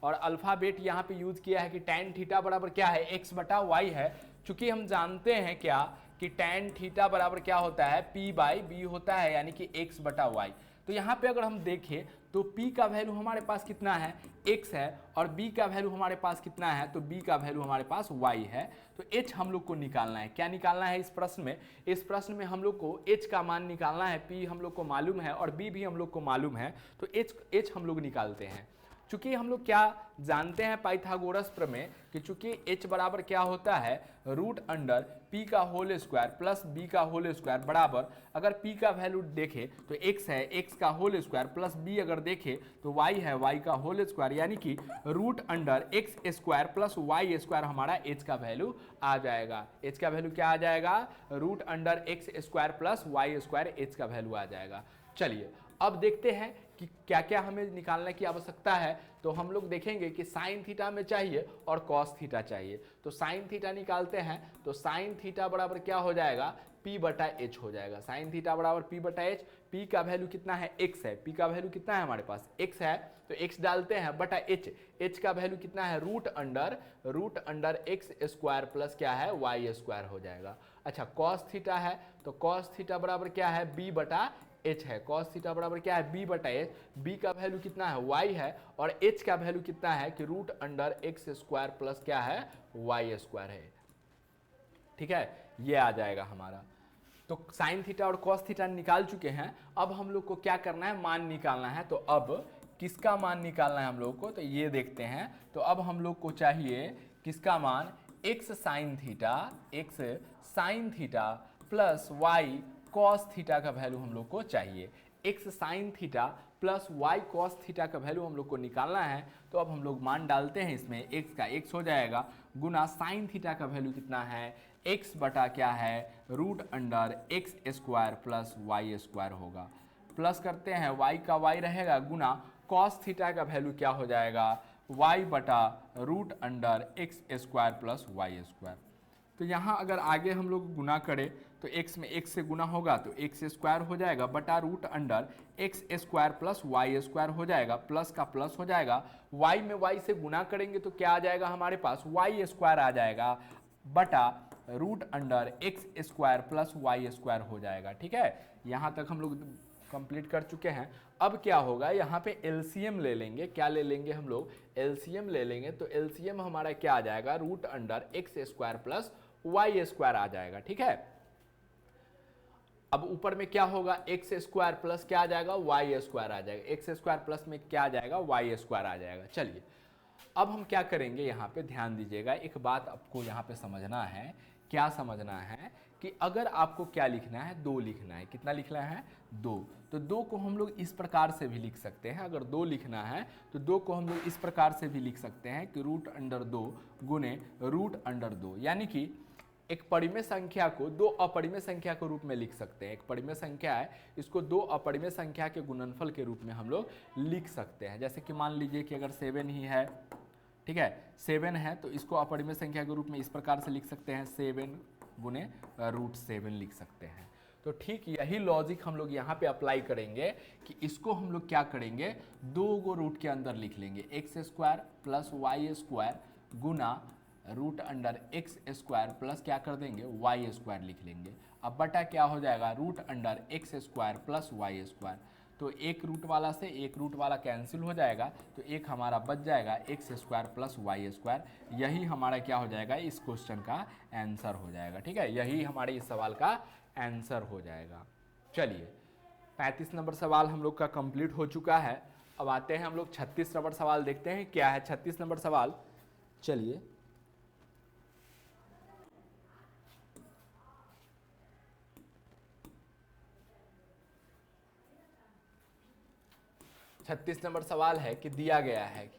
और अल्फाबेट यहाँ पे यूज किया है कि tan थीटा बराबर क्या है, x बटा वाई है। चूंकि हम जानते हैं क्या कि tan थीटा बराबर क्या होता है, p बाई बी होता है, यानी कि x बटा वाई। तो यहाँ पे अगर हम देखें तो p का वैल्यू हमारे पास कितना है, x है, और b का वैल्यू हमारे पास कितना है, तो b का वैल्यू हमारे पास y है। तो h हम लोग को निकालना है। क्या निकालना है इस प्रश्न में, इस प्रश्न में हम लोग को h का मान निकालना है। p हम लोग को मालूम है और b भी हम लोग को मालूम है, तो h हम लोग निकालते हैं। चूंकि हम लोग क्या जानते हैं पाइथागोरस प्रमेय कि चूंकि h बराबर क्या होता है, रूट अंडर p का होल स्क्वायर प्लस b का होल स्क्वायर बराबर, अगर p का वैल्यू देखें तो x है, x का होल स्क्वायर प्लस b अगर देखें तो y है, y का होल स्क्वायर, यानी कि root under x square plus y square हमारा h का वैल्यू आ जाएगा। h का वैल्यू क्या आ जाएगा, root under x square plus y square h का वैल्यू आ जाएगा। चलिए अब देखते हैं कि क्या क्या हमें निकालने की आवश्यकता है। तो हम लोग देखेंगे कि साइन थीटा में चाहिए और कॉस थीटा चाहिए। तो साइन थीटा निकालते हैं, तो साइन थीटा बराबर क्या हो जाएगा, p बटा एच हो जाएगा। साइन थीटा बराबर p बटा एच, p का वैल्यू कितना है, x है, p का वैल्यू कितना है हमारे पास, x है, तो x डालते हैं बटा h, h का वैल्यू कितना है, root under x square plus क्या है, y स्क्वायर हो जाएगा। अच्छा कॉस थीटा है, तो कॉस थीटा बराबर क्या है, b बटा h है। cos थीटा बराबर क्या है, b बटा एच, b का वैल्यू कितना है, y है, और h का वैल्यू कितना है कि root under x square plus क्या है, y स्क्वायर है। ठीक है, ये आ जाएगा हमारा। तो साइन थीटा और cos थीटा निकाल चुके हैं। अब हम लोग को क्या करना है, मान निकालना है। तो अब किसका मान निकालना है हम लोग को, तो ये देखते हैं। तो अब हम लोग को चाहिए किसका मान, x sign theta plus y cos theta का वैल्यू हम लोग को चाहिए। x sign theta plus y cos theta का वैल्यू हम लोग को निकालना है। तो अब हम लोग मान डालते हैं इसमें, x का x हो जाएगा गुना साइन थीटा का वैल्यू कितना है, x बटा क्या है, root under x square plus y square होगा, प्लस करते हैं y का y रहेगा गुना कॉस थीटा का वैल्यू क्या हो जाएगा, y बटा root under x square plus y square. तो यहाँ अगर आगे हम लोग गुना करें तो x में x से गुना होगा तो x स्क्वायर हो जाएगा बटा root under x square plus y square हो जाएगा, प्लस का प्लस हो जाएगा, y में y से गुना करेंगे तो क्या आ जाएगा हमारे पास, y स्क्वायर आ जाएगा बटा root under x square plus y square हो जाएगा। ठीक है, यहाँ तक हम लोग कंप्लीट कर चुके हैं। अब क्या होगा, यहाँ पे एलसीएम ले लेंगे। क्या ले लेंगे हम लोग, एलसीएम ले लेंगे। तो एलसीएम हमारा क्या आ जाएगा, root under x square plus Y square आ जाएगा। ठीक है, अब ऊपर में क्या होगा, एक्स स्क्वायर प्लस क्या आ जाएगा, वाई स्क्वायर आ जाएगा। एक्स स्क्वायर प्लस में क्या आ जाएगा, वाई स्क्वायर आ जाएगा। चलिए अब हम क्या करेंगे, यहाँ पे ध्यान दीजिएगा, एक बात आपको यहाँ पे समझना है। क्या समझना है कि अगर आपको क्या लिखना है, 2 लिखना है। कितना लिखना है, 2। तो 2 को हम लोग इस प्रकार से भी लिख सकते हैं। अगर 2 लिखना है तो 2 को हम लोग इस प्रकार से भी लिख सकते हैं कि रूट अंडर 2 गुने रूट अंडर 2, यानी कि एक परिमेय संख्या को 2 अपरिमेय संख्या के रूप में लिख सकते हैं। एक परिमेय संख्या है, इसको 2 अपरिमेय संख्या के गुणनफल के रूप में हम लोग लिख सकते हैं। जैसे कि मान लीजिए कि अगर 7 ही है, ठीक है, 7 है तो इसको अपरिमेय संख्या के रूप में इस प्रकार से लिख सकते हैं, 7 गुने रूट 7 लिख सकते हैं। तो ठीक यही लॉजिक हम लोग यहाँ पे अप्लाई करेंगे कि इसको हम लोग क्या करेंगे, 2 को रूट के अंदर लिख लेंगे, x square plus Y square गुना root under x square plus क्या कर देंगे, वाई स्क्वायर लिख लेंगे। अब बटा क्या हो जाएगा, root under x square plus Y square. तो एक रूट वाला से एक रूट वाला कैंसिल हो जाएगा, तो एक हमारा बच जाएगा X square plus Y square. यही हमारा क्या हो जाएगा, इस क्वेश्चन का आंसर हो जाएगा। ठीक है, यही हमारे इस सवाल का आंसर हो जाएगा। चलिए 35 नंबर सवाल हम लोग का कंप्लीट हो चुका है। अब आते हैं हम लोग 36 नंबर सवाल देखते हैं क्या है 36 नंबर सवाल। चलिए 36 नंबर सवाल है कि दिया गया है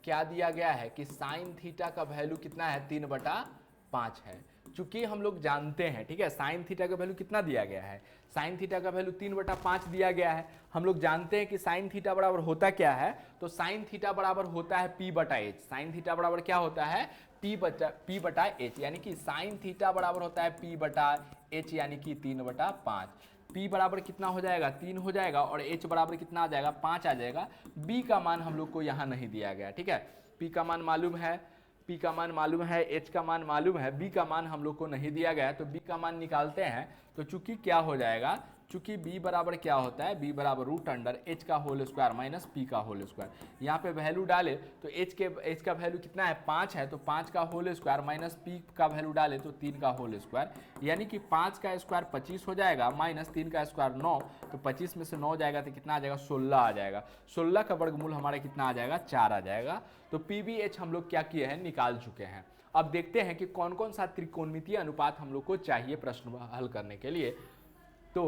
क्या दिया गया है कि साइन थीटा का वैल्यू कितना है 3/5 है। चूंकि हम लोग जानते हैं, ठीक है, साइन थीटा का वैल्यू कितना दिया गया है, साइन थीटा का वैल्यू 3/5 दिया गया है। हम लोग जानते हैं कि साइन थीटा बराबर होता क्या है, तो साइन थीटा बराबर होता है P/H। साइन थीटा बराबर क्या होता है, P/H, यानी कि साइन थीटा बराबर होता है P/H यानी कि 3/5। P बराबर कितना हो जाएगा, 3 हो जाएगा, और H बराबर कितना आ जाएगा, 5 आ जाएगा। B का मान हम लोग को यहाँ नहीं दिया गया, ठीक है। P का मान मालूम है, P का मान मालूम है, H का मान मालूम है, B का मान हम लोग को नहीं दिया गया है, तो B का मान निकालते हैं। तो चूंकि क्या हो जाएगा, चूंकि B बराबर क्या होता है, B बराबर √H का होल स्क्वायर माइनस P का होल स्क्वायर। यहाँ पे वैल्यू डाले तो H का वैल्यू कितना है, 5 है, तो 5 का होल स्क्वायर माइनस P का वैल्यू डाले तो 3 का होल स्क्वायर, यानी कि 5 का स्क्वायर 25 हो जाएगा माइनस 3 का स्क्वायर 9, तो 25 में से 9 जाएगा तो कितना आ जाएगा, 16 आ जाएगा। 16 का वर्गमूल हमारा कितना आ जाएगा, 4 आ जाएगा। तो PBH हम लोग क्या किए हैं, निकाल चुके हैं। अब देखते हैं कि कौन कौन सा त्रिकोणमितीय अनुपात हम लोग को चाहिए प्रश्न हल करने के लिए। तो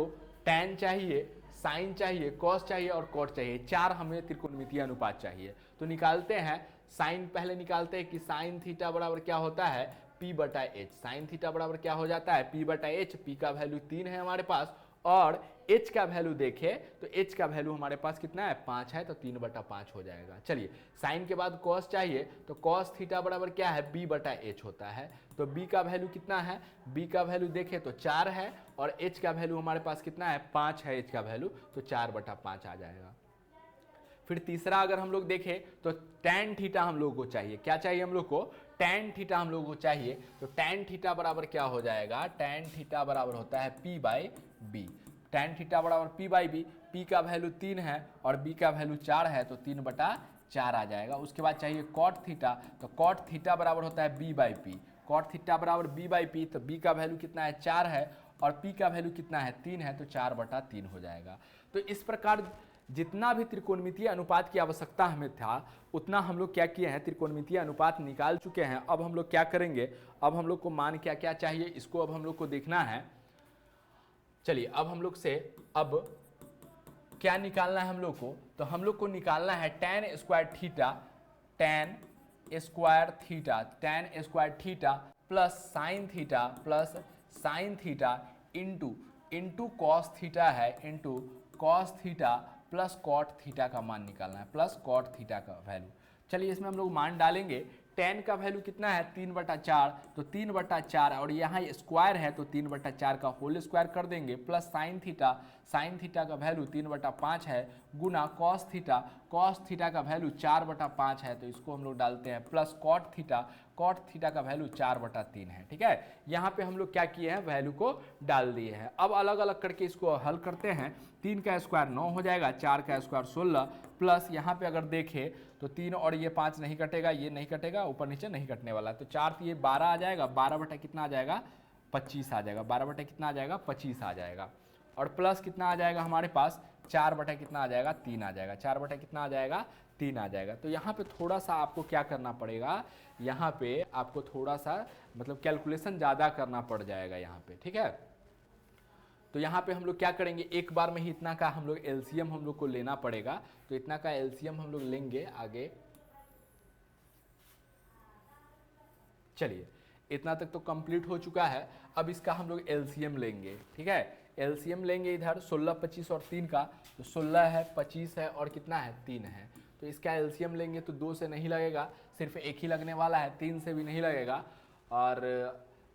tan चाहिए, साइन चाहिए, कॉस चाहिए और कॉट चाहिए, 4 हमें त्रिकोणमितीय अनुपात चाहिए। तो निकालते हैं, साइन पहले निकालते हैं कि साइन थीटा बराबर क्या होता है, P/H। साइन थीटा बराबर क्या हो जाता है, P/H। P का वैल्यू 3 है हमारे पास, और H का वैल्यू देखें तो H का वैल्यू हमारे पास कितना है, 5 है, तो 3/5 हो जाएगा। चलिए साइन के बाद कॉस चाहिए, तो कॉस थीटा बराबर क्या है, B/H होता है। तो B का वैल्यू कितना है, B का वैल्यू देखें तो 4 है, और H का वैल्यू हमारे पास कितना है, 5 है H का वैल्यू, तो 4/5 आ जाएगा। फिर तीसरा अगर हम लोग देखें तो tan थीटा हम लोग को चाहिए, क्या चाहिए हम लोग को, tan थीटा हम लोग को चाहिए। तो tan थीटा बराबर क्या हो जाएगा, tan थीटा बराबर होता है P/B। tan थीटा बराबर P/B, P का वैल्यू 3 है और B का वैल्यू 4 है, तो 3/4 आ जाएगा। उसके बाद चाहिए cot थीटा, तो cot थीटा बराबर होता है B/P। cot थीटा बराबर B/P, तो B का वैल्यू कितना है, 4 है, और P का वैल्यू कितना है, 3 है, तो 4/3 हो जाएगा। तो इस प्रकार जितना भी त्रिकोणमितीय अनुपात की आवश्यकता हमें था, उतना हम लोग क्या किए हैं, त्रिकोणमितीय अनुपात निकाल चुके हैं। अब हम लोग क्या करेंगे, अब हम लोग को मान क्या क्या चाहिए, इसको अब हम लोग को देखना है। चलिए अब हम लोग से अब क्या निकालना है हम लोग को, तो हम लोग को निकालना है tan square theta plus sine theta into cos theta है, into cos theta plus cot theta का मान निकालना है, प्लस कॉट थीटा का वैल्यू। चलिए इसमें हम लोग मान डालेंगे। tan का वैल्यू कितना है, 3/4, तो 3/4, और यहाँ स्क्वायर है तो 3/4 का होल स्क्वायर कर देंगे, प्लस साइन थीटा का वैल्यू 3/5 है, गुना कॉस थीटा का वैल्यू 4/5 है, तो इसको हम लोग डालते हैं, प्लस कॉट थीटा का वैल्यू 4/3 है। ठीक है, यहाँ पे हम लोग क्या किए हैं, वैल्यू को डाल दिए हैं। अब अलग अलग करके इसको हल करते हैं। 3 का स्क्वायर 9 हो जाएगा, 4 का स्क्वायर 16, प्लस यहाँ पे अगर देखें तो 3 और ये 5 नहीं कटेगा, ये नहीं कटेगा, ऊपर नीचे नहीं कटने वाला, तो 4 तो ये 12 आ जाएगा, 12 बटा कितना आ जाएगा, 25 आ जाएगा, 12 बटा कितना आ जाएगा, 25 आ जाएगा, और प्लस कितना आ जाएगा हमारे पास, 4 बटा कितना आ जाएगा, 3 आ जाएगा, 4 बटा कितना आ जाएगा, 3 आ जाएगा। तो यहाँ पे थोड़ा सा आपको क्या करना पड़ेगा, यहाँ पे आपको थोड़ा सा मतलब कैलकुलेशन ज़्यादा करना पड़ जाएगा यहाँ पे, ठीक है। तो यहाँ पे हम लोग क्या करेंगे, एक बार में ही इतना का हम लोग एलसीएम हम लोग को लेना पड़ेगा, तो इतना का एलसीएम हम लोग लेंगे आगे। चलिए इतना तक तो कंप्लीट हो चुका है, अब इसका हम लोग एलसीएम लेंगे, ठीक है। एलसीएम लेंगे इधर 16, 25 और 3 का, तो 16 है, 25 है और कितना है, 3 है, तो इसका एलसीएम लेंगे तो 2 से नहीं लगेगा, सिर्फ एक ही लगने वाला है, 3 से भी नहीं लगेगा, और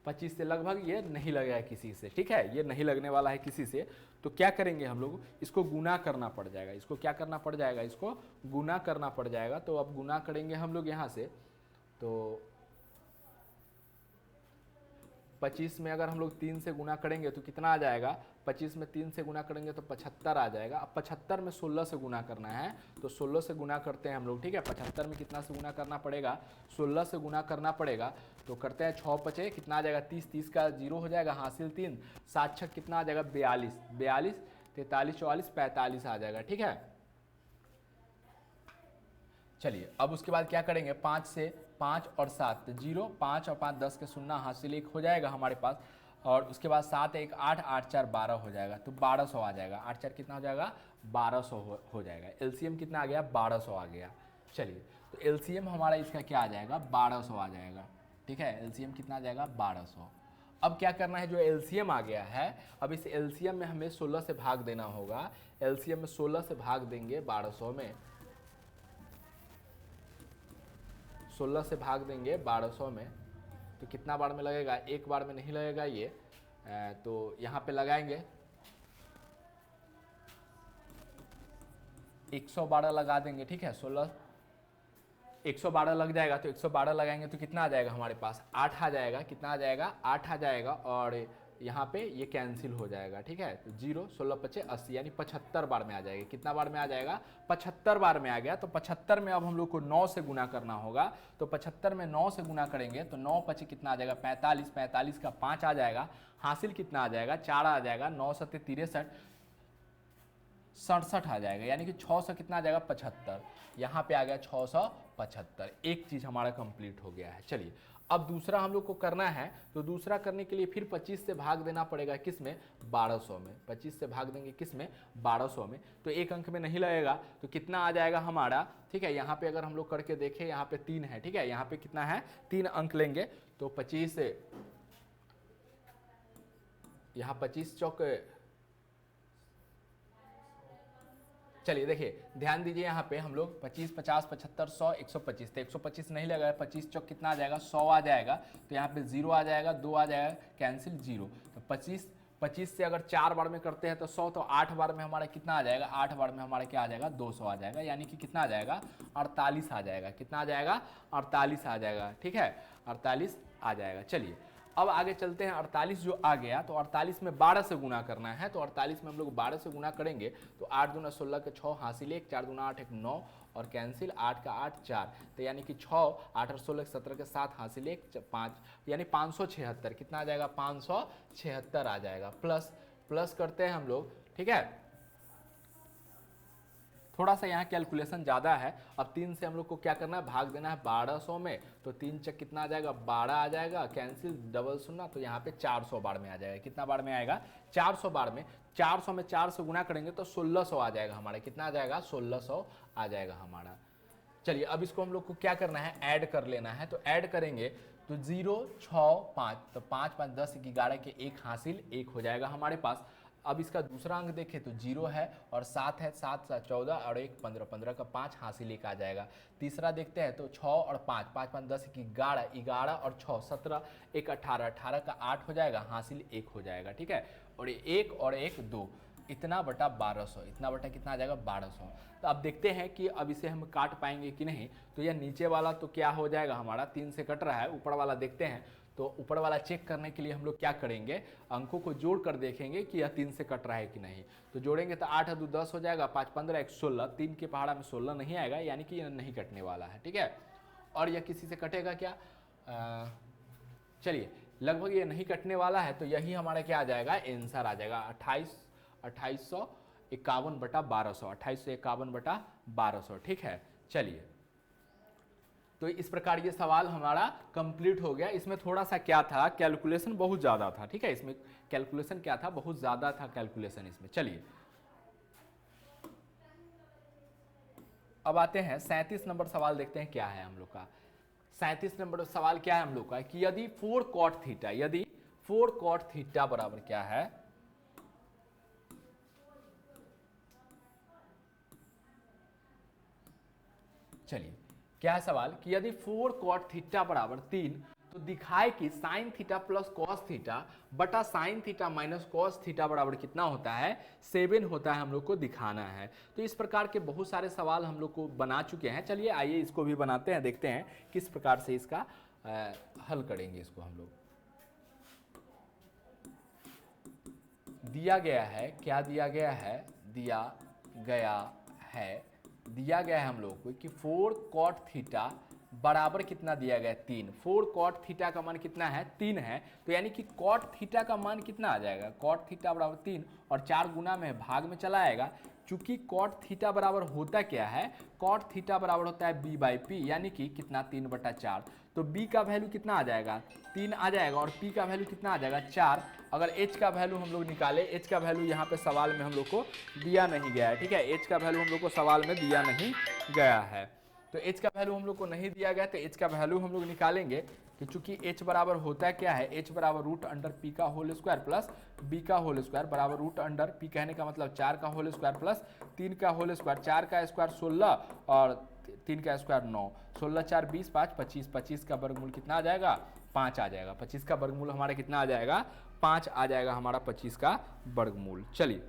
25 से लगभग ये नहीं लगेगा किसी से, ठीक है, ये नहीं लगने वाला है किसी से। तो क्या करेंगे हम लोग, इसको गुना करना पड़ जाएगा, इसको क्या करना पड़ जाएगा, इसको गुना करना पड़ जाएगा। तो अब गुना करेंगे हम लोग यहाँ से, तो 25 में अगर हम लोग 3 से गुना करेंगे तो कितना आ जाएगा, 25 में 3 से गुना करेंगे तो 75 आ जाएगा। अब 75 में 16 से गुना करना है, तो 16 से गुना करते हैं हम लोग, ठीक है। 75 में कितना से गुना करना पड़ेगा, 16 से गुना करना पड़ेगा, तो करते हैं 6 5 कितना आ जाएगा, 30, 30 का 0 हो जाएगा, हासिल 3, 7 6 कितना आ जाएगा, 42, 43 44 45 आ जाएगा, ठीक है। चलिए अब उसके बाद क्या करेंगे, 5 से 5 और 7 तो 0, 5 और 5 10 के शून्य हासिल 1 हो जाएगा हमारे पास, और उसके बाद 7 1 8 8 4 12 हो जाएगा, तो 1200 आ जाएगा। 8 4 कितना हो जाएगा, 1200 हो जाएगा। एलसीएम कितना आ गया, 1200 आ गया। चलिए तो एलसीएम हमारा इसका क्या आ जाएगा, 1200 आ जाएगा, ठीक है। एलसीएम कितना आ जाएगा, 1200। अब क्या करना है, जो एलसीएम आ गया है, अब इस एलसीएम में हमें 16 से भाग देना होगा। एलसीएम में 16 से भाग देंगे 1200 में, 16 से भाग देंगे 1200 में, तो कितना बार में लगेगा, एक बार में नहीं लगेगा ये, तो यहाँ पे लगाएंगे 112 लगा देंगे, ठीक है। 16 112 लग जाएगा, तो 112 लगाएंगे तो कितना आ जाएगा हमारे पास, 8 आ जाएगा। कितना आ जाएगा, 8 आ जाएगा, और यहाँ पे ये कैंसिल हो जाएगा, ठीक है। तो 0 16 25 80 यानी 75 बार में आ जाएगा। कितना बार में आ जाएगा, 75 बार में आ गया। तो 75 में अब हम लोग को 9 से गुना करना होगा, तो 75 में 9 से गुना करेंगे तो 9 25 कितना आ जाएगा, 45, 45 का 5 आ जाएगा, हासिल कितना आ जाएगा, 4 आ जाएगा, 9 7 63 67 आ जाएगा, यानी कि 600 कितना आ जाएगा, 75। यहाँ पे आ गया 675। एक चीज़ हमारा कंप्लीट हो गया है। चलिए अब दूसरा हम लोग को करना है, तो दूसरा करने के लिए फिर 25 से भाग देना पड़ेगा, किस में, 1200 में। 25 से भाग देंगे किस में, 1200 में, तो एक अंक में नहीं लगेगा, तो कितना आ जाएगा हमारा, ठीक है। यहाँ पे अगर हम लोग करके देखें, यहाँ पे 3 है, ठीक है, यहाँ पे कितना है, 3 अंक लेंगे, तो 25 से यहाँ 25 चौक, चलिए देखिए ध्यान दीजिए, यहाँ पे हम लोग 25 50 75 100 125, तो 125 नहीं लगा है, 25 चौक कितना आ जाएगा, 100 आ जाएगा, तो यहाँ पे 0 आ जाएगा, 2 आ जाएगा, कैंसिल 0। तो 25 से अगर 4 बार में करते हैं तो 100, तो 8 बार में हमारा कितना आ जाएगा, 8 बार में हमारा क्या आ जाएगा, 200 आ जाएगा, यानी कि कितना आ जाएगा, 48 आ जाएगा। कितना आ जाएगा, 48 आ जाएगा, ठीक है, 48 आ जाएगा। चलिए अब आगे चलते हैं। 48 जो आ गया, तो 48 में 12 से गुना करना है, तो 48 में हम लोग 12 से गुना करेंगे, तो 8 दूना 16 के 6 हासिल 1, 4 दूना 8 1 9, और कैंसिल 8 का 8 4, तो यानी कि 6 8 और 16 17 के 7 हासिल 1 5, यानी 576। कितना आ जाएगा, 576 आ जाएगा। प्लस करते हैं हम लोग, ठीक है। थोड़ा सा यहाँ कैलकुलेशन ज़्यादा है। अब 3 से हम लोग को क्या करना है, भाग देना है 1200 में, तो 3 चक कितना आ जाएगा, 12 आ जाएगा, कैंसिल डबल शून्य, तो यहाँ पे 400 बार में आ जाएगा। कितना बार में आएगा, 400 बार में। 400 में 4 से गुना करेंगे तो 1600 आ जाएगा हमारा। कितना आ जाएगा, 1600 आ जाएगा हमारा। चलिए अब इसको हम लोग को क्या करना है, ऐड कर लेना है, तो ऐड करेंगे तो 0 6 5, तो 5 5 10 11 के 1 हासिल 1 हो जाएगा हमारे पास। अब इसका दूसरा अंक देखें तो 0 है और 7 है, 7 7 14 और 1 15, 15 का 5 हासिल 1 आ जाएगा। तीसरा देखते हैं तो 6 और 5, 5 5 10 11, 11 और 6 17, 1 18, 18 का 8 हो जाएगा, हासिल 1 हो जाएगा, ठीक है। और 1 और 1 2, इतना बटा 1200, इतना बटा कितना आ जाएगा, 1200। तो अब देखते हैं कि अब इसे हम काट पाएंगे कि नहीं। तो यह नीचे वाला तो क्या हो जाएगा हमारा, 3 से कट रहा है, ऊपर वाला देखते हैं। तो ऊपर वाला चेक करने के लिए हम लोग क्या करेंगे, अंकों को जोड़ कर देखेंगे कि यह 3 से कट रहा है कि नहीं। तो जोड़ेंगे तो 8 2 10 हो जाएगा, 5 15 1 16, 3 के पहाड़ा में 16 नहीं आएगा, यानी कि यह नहीं कटने वाला है, ठीक है। और यह किसी से कटेगा क्या, चलिए लगभग ये नहीं कटने वाला है, तो यही हमारा क्या आ जाएगा, आंसर आ जाएगा 2851 बटा 1200, 2851 बटा 1200, ठीक है। चलिए तो इस प्रकार ये सवाल हमारा कंप्लीट हो गया। इसमें थोड़ा सा क्या था, कैलकुलेशन बहुत ज़्यादा था, ठीक है। इसमें कैलकुलेशन क्या था, बहुत ज़्यादा था कैलकुलेशन इसमें। चलिए अब आते हैं 37 नंबर सवाल, देखते हैं क्या है हम लोग का। 37 नंबर सवाल क्या है हम लोग का, कि यदि 4 cot थीटा, यदि 4 cot थीटा बराबर क्या है, चलिए क्या है सवाल, कि यदि 4 cot थीटा बराबर 3, तो दिखाए कि sine theta plus cos theta बटा sine theta minus cos theta बराबर कितना होता है, 7 होता है, हम लोग को दिखाना है। तो इस प्रकार के बहुत सारे सवाल हम लोग को बना चुके हैं। चलिए आइए इसको भी बनाते हैं, देखते हैं किस प्रकार से इसका हल करेंगे। इसको हम लोग दिया गया है, क्या दिया गया है, दिया गया है हम लोग को कि 4 cot थीटा बराबर कितना दिया गया है 3। 4 कॉट थीटा का मान कितना है 3 है, तो यानी कि कॉट थीटा का मान कितना आ जाएगा, कॉट थीटा बराबर 3 और 4 गुना में भाग में चला आएगा। चूंकि कॉट थीटा बराबर होता क्या है, कॉट थीटा बराबर होता है b/p, यानी कि कितना 3/4। तो b का वैल्यू कितना आ जाएगा 3 आ जाएगा और p का वैल्यू कितना आ जाएगा 4। अगर h का वैल्यू हम लोग निकाले, h का वैल्यू यहाँ पे सवाल में हम लोग को दिया नहीं गया है, ठीक है, h का वैल्यू हम लोग को सवाल में दिया नहीं गया है। तो h का वैल्यू हम लोग को नहीं दिया गया, तो h का वैल्यू हम लोग निकालेंगे कि चूंकि h बराबर होता है क्या है, h बराबर रूट अंडर p का होल स्क्वायर प्लस b का होल स्क्वायर बराबर रूट अंडर p कहने का मतलब 4 का होल स्क्वायर प्लस 3 का होल स्क्वायर, 4 का स्क्वायर 16 और 3 का स्क्वायर 9, 16 4 20 5 25, 25 का वर्गमूल कितना आ जाएगा 5 आ जाएगा। 25 का वर्गमूल हमारा कितना आ जाएगा 5 आ जाएगा हमारा 25 का वर्गमूल। चलिए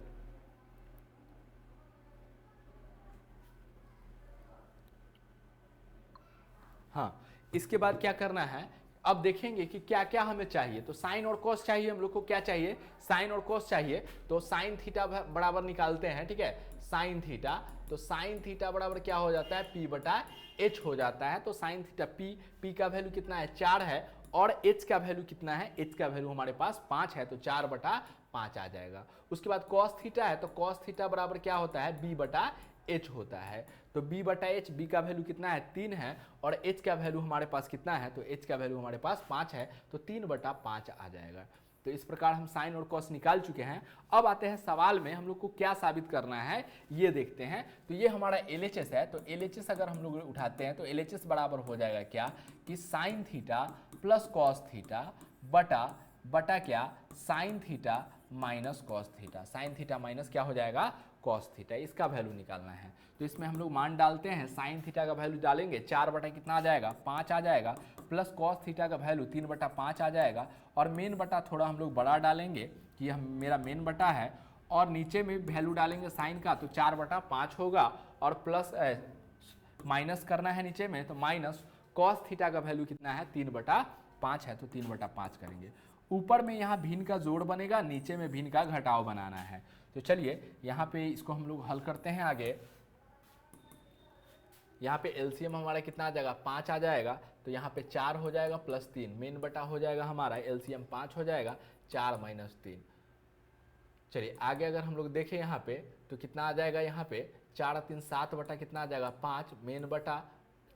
हाँ, इसके बाद क्या करना है, अब देखेंगे कि क्या क्या हमें चाहिए। तो साइन और कॉस चाहिए हम लोग को, क्या चाहिए साइन और कॉस चाहिए। तो साइन थीटा बराबर निकालते हैं, ठीक है, साइन थीटा, तो साइन थीटा बराबर क्या हो जाता है p/h हो जाता है। तो साइन थीटा p का वैल्यू कितना है 4 है और h का वैल्यू कितना है, h का वैल्यू हमारे पास 5 है, तो 4/5 आ जाएगा। उसके बाद कॉस थीटा है, तो कॉस थीटा बराबर क्या होता है b/h होता है। तो b/h, b का वैल्यू कितना है 3 है और h का वैल्यू हमारे पास कितना है, तो h का वैल्यू हमारे पास 5 है, तो 3/5 आ जाएगा। तो इस प्रकार हम साइन और कॉस निकाल चुके हैं। अब आते हैं सवाल में हम लोग को क्या साबित करना है ये देखते हैं। तो ये हमारा LHS है, तो LHS अगर हम लोग उठाते हैं तो LHS बराबर हो जाएगा क्या कि sine theta plus cos theta बटा क्या sign theta minus cos theta, sign theta minus क्या हो जाएगा कॉस थीटा, इसका वैल्यू निकालना है। तो इसमें हम लोग मान डालते हैं, साइन थीटा का वैल्यू डालेंगे 4 बटा कितना आ जाएगा 5 आ जाएगा, प्लस कॉस थीटा का वैल्यू 3/5 आ जाएगा और मेन बटा थोड़ा हम लोग बड़ा डालेंगे कि हम मेरा मेन बटा है और नीचे में वैल्यू डालेंगे साइन का, तो 4/5 होगा और प्लस माइनस करना है नीचे में, तो माइनस कॉस थीटा का वैल्यू कितना है 3/5 है, तो 3/5 करेंगे। ऊपर में यहाँ भिन्न का जोड़ बनेगा, नीचे में भिन्न का घटाव बनाना है। तो चलिए यहाँ पे इसको हम लोग हल करते हैं आगे। यहाँ पे एलसीएम हमारा कितना आ जाएगा 5 आ जाएगा, तो यहाँ पे 4 हो जाएगा प्लस 3, मेन बटा हो जाएगा हमारा एलसीएम 5 हो जाएगा 4 माइनस 3। चलिए आगे अगर हम लोग देखें यहाँ पे तो कितना आ जाएगा, यहाँ पे 4 3 7 बटा कितना आ जाएगा 5, मेन बटा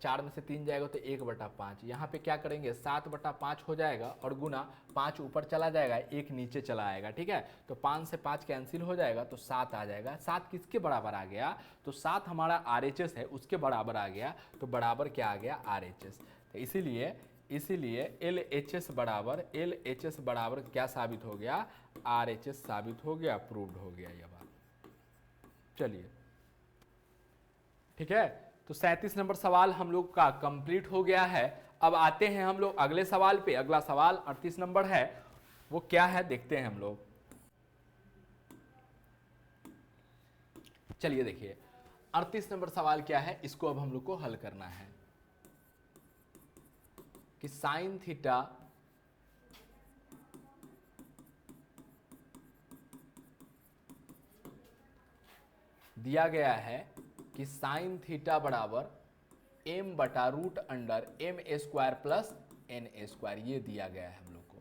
4 में से 3 जाएगा तो 1/5। यहाँ पे क्या करेंगे 7/5 हो जाएगा और गुना 5 ऊपर चला जाएगा 1 नीचे चला आएगा, ठीक है, तो 5 से 5 कैंसिल हो जाएगा तो 7 आ जाएगा। 7 किसके बराबर आ गया, तो 7 हमारा RHS है उसके बराबर आ गया, तो बराबर क्या आ गया RHS। तो इसीलिए LHS बराबर क्या साबित हो गया RHS साबित हो गया, प्रूव्ड हो गया ये बात। चलिए ठीक है, तो 37 नंबर सवाल हम लोग का कंप्लीट हो गया है। अब आते हैं हम लोग अगले सवाल पे। अगला सवाल 38 नंबर है, वो क्या है देखते हैं हम लोग। चलिए देखिए 38 नंबर सवाल क्या है, इसको अब हम लोग को हल करना है कि साइन थीटा दिया गया है कि साइन थीटा बराबर m/√m² प्लस n², ये दिया गया है हम लोग को।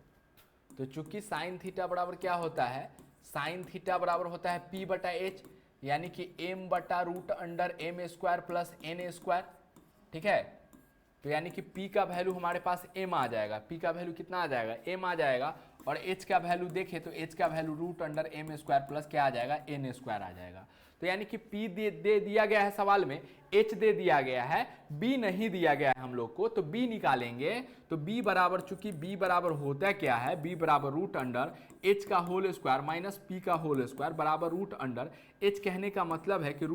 तो चूंकि साइन थीटा बराबर क्या होता है, साइन थीटा बराबर होता है p/h, यानी कि m/√m² प्लस n², ठीक है। तो यानी कि p का वैल्यू हमारे पास m आ जाएगा, p का वैल्यू कितना आ जाएगा m आ जाएगा और h का वैल्यू देखें तो h का वैल्यू √m² प्लस क्या आ जाएगा n² आ जाएगा। तो यानी कि p दे दिया गया है सवाल में, h दे दिया गया है, b नहीं दिया गया है हम लोग को, तो b निकालेंगे। तो b बराबर, चूंकि b बराबर होता क्या है, b बराबर h का होल स्क्वायर माइनस p का होल स्क्वायर बराबर h कहने का मतलब है कि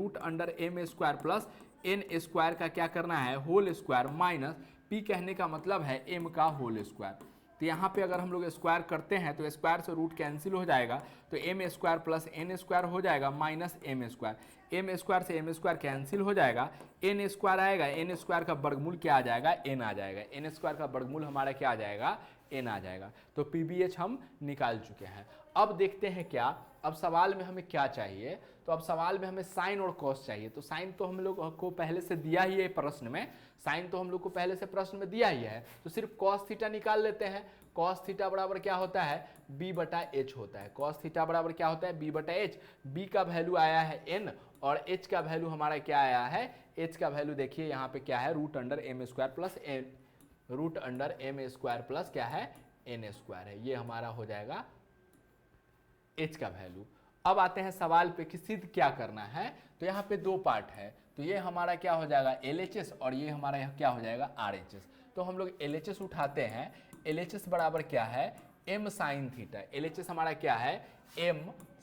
m² प्लस n² का क्या करना है होल स्क्वायर माइनस p कहने का मतलब है m का होल स्क्वायर। तो यहाँ पे अगर हम लोग स्क्वायर करते हैं तो स्क्वायर से रूट कैंसिल हो जाएगा, तो m² प्लस n² हो जाएगा माइनस m², m² से m² कैंसिल हो जाएगा, n² आएगा, n² का वर्गमूल क्या आ जाएगा n आ जाएगा, n² का वर्गमूल हमारा क्या आ जाएगा n आ जाएगा। तो PBH हम निकाल चुके हैं। अब देखते हैं क्या, अब सवाल में हमें क्या चाहिए, तो तो अब सवाल में हमें साइन और कॉस चाहिए, तो साइन तो हम लोग को पहले से दिया ही है प्रश्न में, साइन तो हम लोग को पहले से प्रश्न में दिया ही है, तो सिर्फ कॉस थीटा निकाल लेते हैं। कॉस थीटा बराबर क्या होता है, b बटा एच होता है। कॉस थीटा बराबर क्या होता है, b बटा एच। b का वैल्यू आया है n और h का वैल्यू हमारा क्या आया है, h का वैल्यू देखिए यहाँ पे क्या है, root under M square plus N, root under M square plus क्या है, एन स्क्वायर है। ये हमारा हो जाएगा h का वैल्यू। अब आते हैं सवाल पे कि सिद्ध क्या करना है, तो यहाँ पे दो पार्ट है, तो ये हमारा क्या हो जाएगा LHS और ये हमारा यहाँ क्या हो जाएगा RHS। तो हम लोग LHS उठाते हैं, LHS बराबर क्या है, m साइन थीटा। LHS हमारा क्या है, m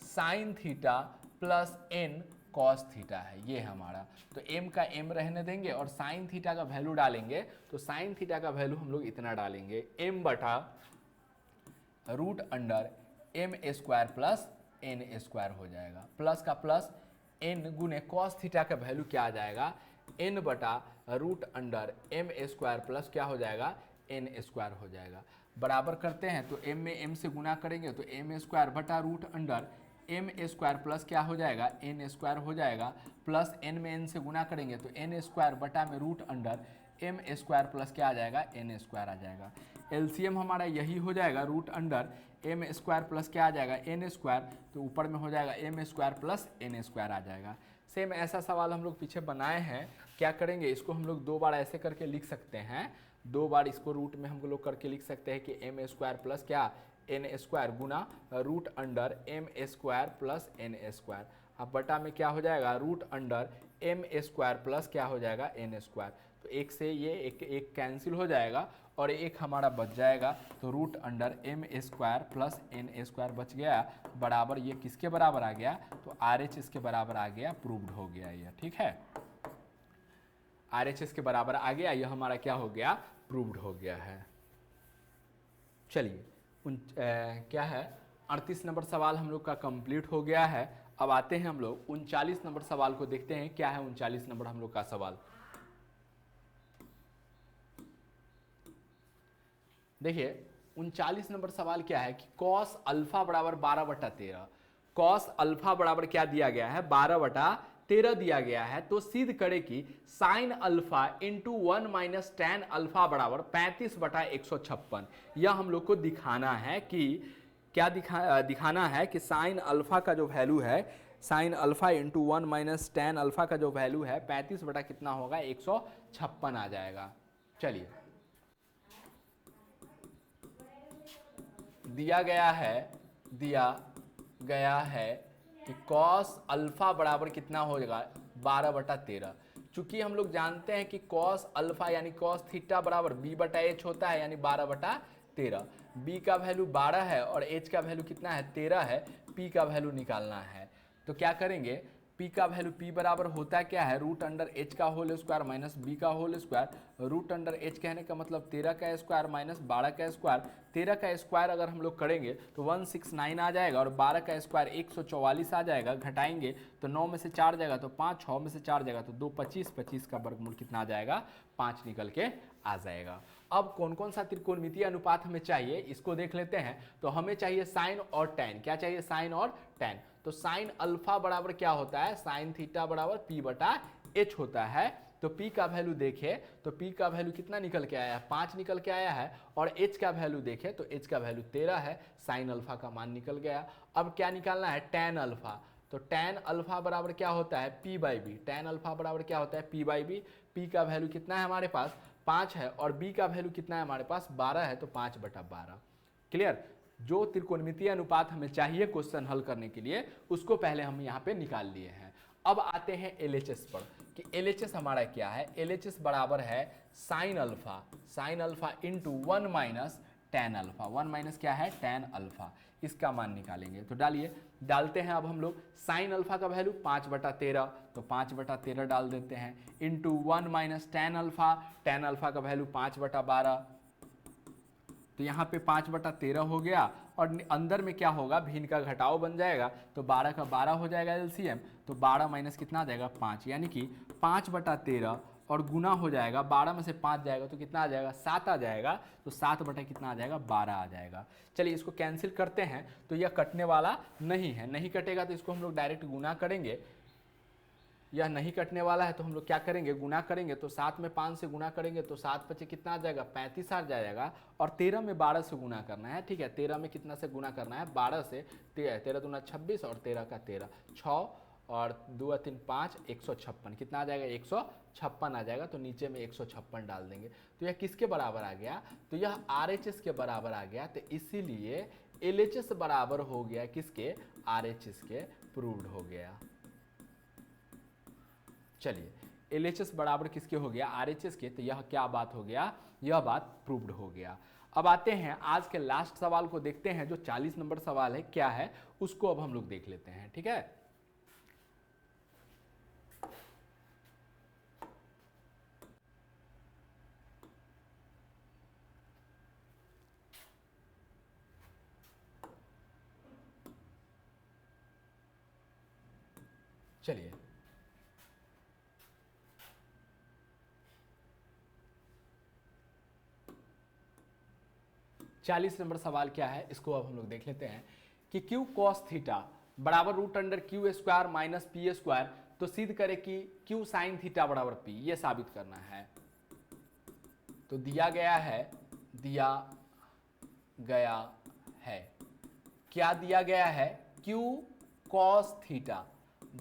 sign theta plus n cos theta है, ये हमारा। तो m का m रहने देंगे और साइन थीटा का वैल्यू डालेंगे, तो साइन थीटा का वैल्यू हम लोग इतना डालेंगे, m बटा root under M square plus N square हो जाएगा, प्लस का प्लस n गुने कॉस थीटा का वैल्यू क्या आ जाएगा, n बटा root under M square plus क्या हो जाएगा, एन स्क्वायर हो जाएगा। बराबर करते हैं तो m में m से गुना करेंगे तो एम स्क्वायर बटा root under M square plus क्या हो जाएगा, एन स्क्वायर हो जाएगा, प्लस n में n से गुना करेंगे तो एन स्क्वायर बटा में root under M square plus क्या आ जाएगा, एन स्क्वायर आ जाएगा। एलसीएम हमारा यही हो जाएगा, root under M square plus क्या आ जाएगा, एन स्क्वायर, तो ऊपर में हो जाएगा m square plus N square आ जाएगा। सेम ऐसा सवाल हम लोग पीछे बनाए हैं, क्या करेंगे, इसको हम लोग दो बार ऐसे करके लिख सकते हैं, दो बार इसको रूट में हम लोग करके लिख सकते हैं कि एम स्क्वायर प्लस क्या, एन स्क्वायर गुना root under M square plus N square. अब बटा में क्या हो जाएगा, root under M square plus क्या हो जाएगा, एन स्क्वायर। तो एक से ये एक कैंसिल हो जाएगा और एक हमारा बच जाएगा, तो root under M square plus N square बच गया, बराबर ये किसके बराबर आ गया, तो RHS के बराबर आ गया, प्रूव्ड हो गया ये, ठीक है। RHS के बराबर आ गया, ये हमारा क्या हो गया, प्रूव्ड हो गया है। चलिए क्या है, 38 नंबर सवाल हम लोग का कंप्लीट हो गया है। अब आते हैं हम लोग 39 नंबर सवाल को देखते हैं, क्या है 39 नंबर हम लोग का सवाल। देखिए 39 नंबर सवाल क्या है कि कॉस अल्फा बराबर 12/13, कॉस अल्फा बराबर क्या दिया गया है, 12/13 दिया गया है। तो सिद्ध करे कि sine alpha into 1 minus tan alpha बराबर 35/156। यह हम लोग को दिखाना है कि क्या दिखाना है कि साइन अल्फा का जो वैल्यू है, sine alpha into 1 minus tan alpha का जो वैल्यू है 35 बटा कितना होगा, 156 आ जाएगा। चलिए दिया गया है कि कॉस अल्फा बराबर कितना हो जाएगा, 12/13। चूंकि हम लोग जानते हैं कि कॉस अल्फा यानी कॉस थीटा बराबर b बटा एच होता है, यानी 12/13। b का वैल्यू 12 है और h का वैल्यू कितना है, 13 है, p का वैल्यू निकालना है। तो क्या करेंगे, p का वैल्यू p बराबर होता क्या है, रूट अंडर h का होल स्क्वायर माइनस b का whole square. Root under h कहने का मतलब 13 का स्क्वायर माइनस 12 का स्क्वायर। 13 का स्क्वायर अगर हम लोग करेंगे तो 169 आ जाएगा और 12 का स्क्वायर 144 आ जाएगा, घटाएंगे तो 9 में से 4 जाएगा तो 5, 6 में से 4 जाएगा तो 2, 25, 25 का वर्गमूल कितना आ जाएगा, 5 निकल के आ जाएगा। अब कौन कौन सा त्रिकोणमितीय अनुपात हमें चाहिए, इसको देख लेते हैं। तो हमें चाहिए साइन और टैन, क्या चाहिए, साइन और टैन। तो साइन अल्फा बराबर क्या होता है, साइन थीटा बराबर p बटा h होता है। तो p का वैल्यू देखे तो p का वैल्यू कितना निकल के आया है, 5 निकल के आया है, और h का वैल्यू देखे तो h का वैल्यू 13 है, साइन अल्फा का मान निकल गया। अब क्या निकालना है, टैन अल्फा। तो टैन अल्फा बराबर क्या होता है, p by B. Tan alpha बराबर क्या होता है, p बाई बी। p का वैल्यू कितना है हमारे पास, 5 है, और b का वैल्यू कितना है हमारे पास, 12 है, तो 5/12। क्लियर। जो त्रिकोणमितीय अनुपात हमें चाहिए क्वेश्चन हल करने के लिए, उसको पहले हम यहाँ पे निकाल लिए हैं। अब आते हैं LHS पर कि LHS हमारा क्या है। LHS बराबर है sine alpha into 1 minus tan alpha. 1 minus क्या है, टेन अल्फा। इसका मान निकालेंगे तो डालते हैं। अब हम लोग साइन अल्फा का वैल्यू 5/13, तो 5/13 डाल देते हैं, इंटू 1 माइनस टेन अल्फा का वैल्यू 5/12, तो यहाँ पे 5/13 हो गया, और अंदर में क्या होगा, भिन्न का घटाव बन जाएगा, तो 12 का 12 हो जाएगा एलसीएम। तो 12 माइनस कितना आ जाएगा, 5, यानी कि 5/13 और गुना हो जाएगा, 12 में से 5 जाएगा तो कितना आ जाएगा, 7 आ जाएगा। तो 7 बटा कितना आ जाएगा, 12 आ जाएगा। चलिए इसको कैंसिल करते हैं, तो यह कटने वाला नहीं है, नहीं कटेगा तो इसको हम लोग डायरेक्ट गुना करेंगे। यह नहीं कटने वाला है तो हम लोग क्या करेंगे, गुना करेंगे। तो 7 में 5 से गुना करेंगे तो 7 पचे कितना आ जाएगा, 35 आ जाएगा। और 13 में 12 से गुना करना है, ठीक है। 13 में कितना से गुना करना है, 12 से। 13 दूना 26 और 13 का 13, 6 और 2 3 5, 156 कितना आ जाएगा, 156 आ जाएगा। तो नीचे में 156 डाल देंगे। तो यह किसके बराबर आ गया, तो यह RHS के बराबर आ गया। तो इसीलिए LHS बराबर हो गया किसके, RHS के, प्रूव्ड हो गया। चलिए LHS बराबर किसके हो गया, RHS के। तो यह क्या बात हो गया, यह बात प्रूव्ड हो गया। अब आते हैं आज के लास्ट सवाल को देखते हैं, जो 40 नंबर सवाल है, क्या है उसको अब हम लोग देख लेते हैं, ठीक है। चलिए 40 नंबर सवाल क्या है, इसको अब हम लोग देख लेते हैं कि क्यू कॉस थीटा बराबर root under Q square minus P square, तो सिद्ध करे कि क्यू साइन थीटा बराबर पी, ये साबित करना है। तो दिया गया है क्या दिया गया है, क्यू कॉस थीटा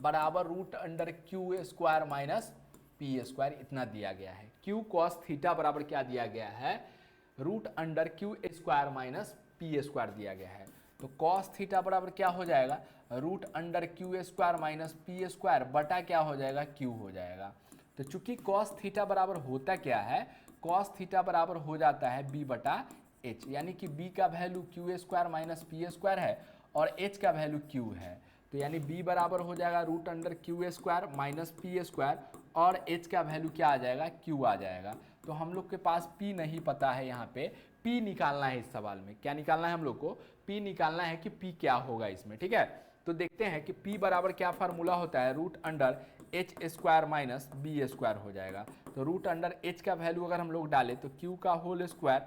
बराबर root under Q square minus P square, इतना दिया गया है। क्यू कॉस थीटा बराबर क्या दिया गया है, root under Q square minus P square दिया गया है। तो कॉस थीटा बराबर क्या हो जाएगा, root under Q square minus P square बटा क्या हो जाएगा, क्यू हो जाएगा। तो चूंकि कॉस थीटा बराबर होता क्या है, कॉस थीटा बराबर हो जाता है बी बटा एच, यानी कि बी का value Q square minus P square है और एच का वैल्यू क्यू है। तो यानी बी बराबर हो जाएगा root under Q square minus P square और एच का वैल्यू क्या आ जाएगा, क्यू आ जाएगा। तो हम लोग के पास पी नहीं पता है, यहाँ पे पी निकालना है। इस सवाल में क्या निकालना है, हम लोग को पी निकालना है कि पी क्या होगा इसमें, ठीक है। तो देखते हैं कि पी बराबर क्या फार्मूला होता है, root under H square minus B square हो जाएगा। तो रूट अंडर एच का वैल्यू अगर हम लोग डालें तो क्यू का होल स्क्वायर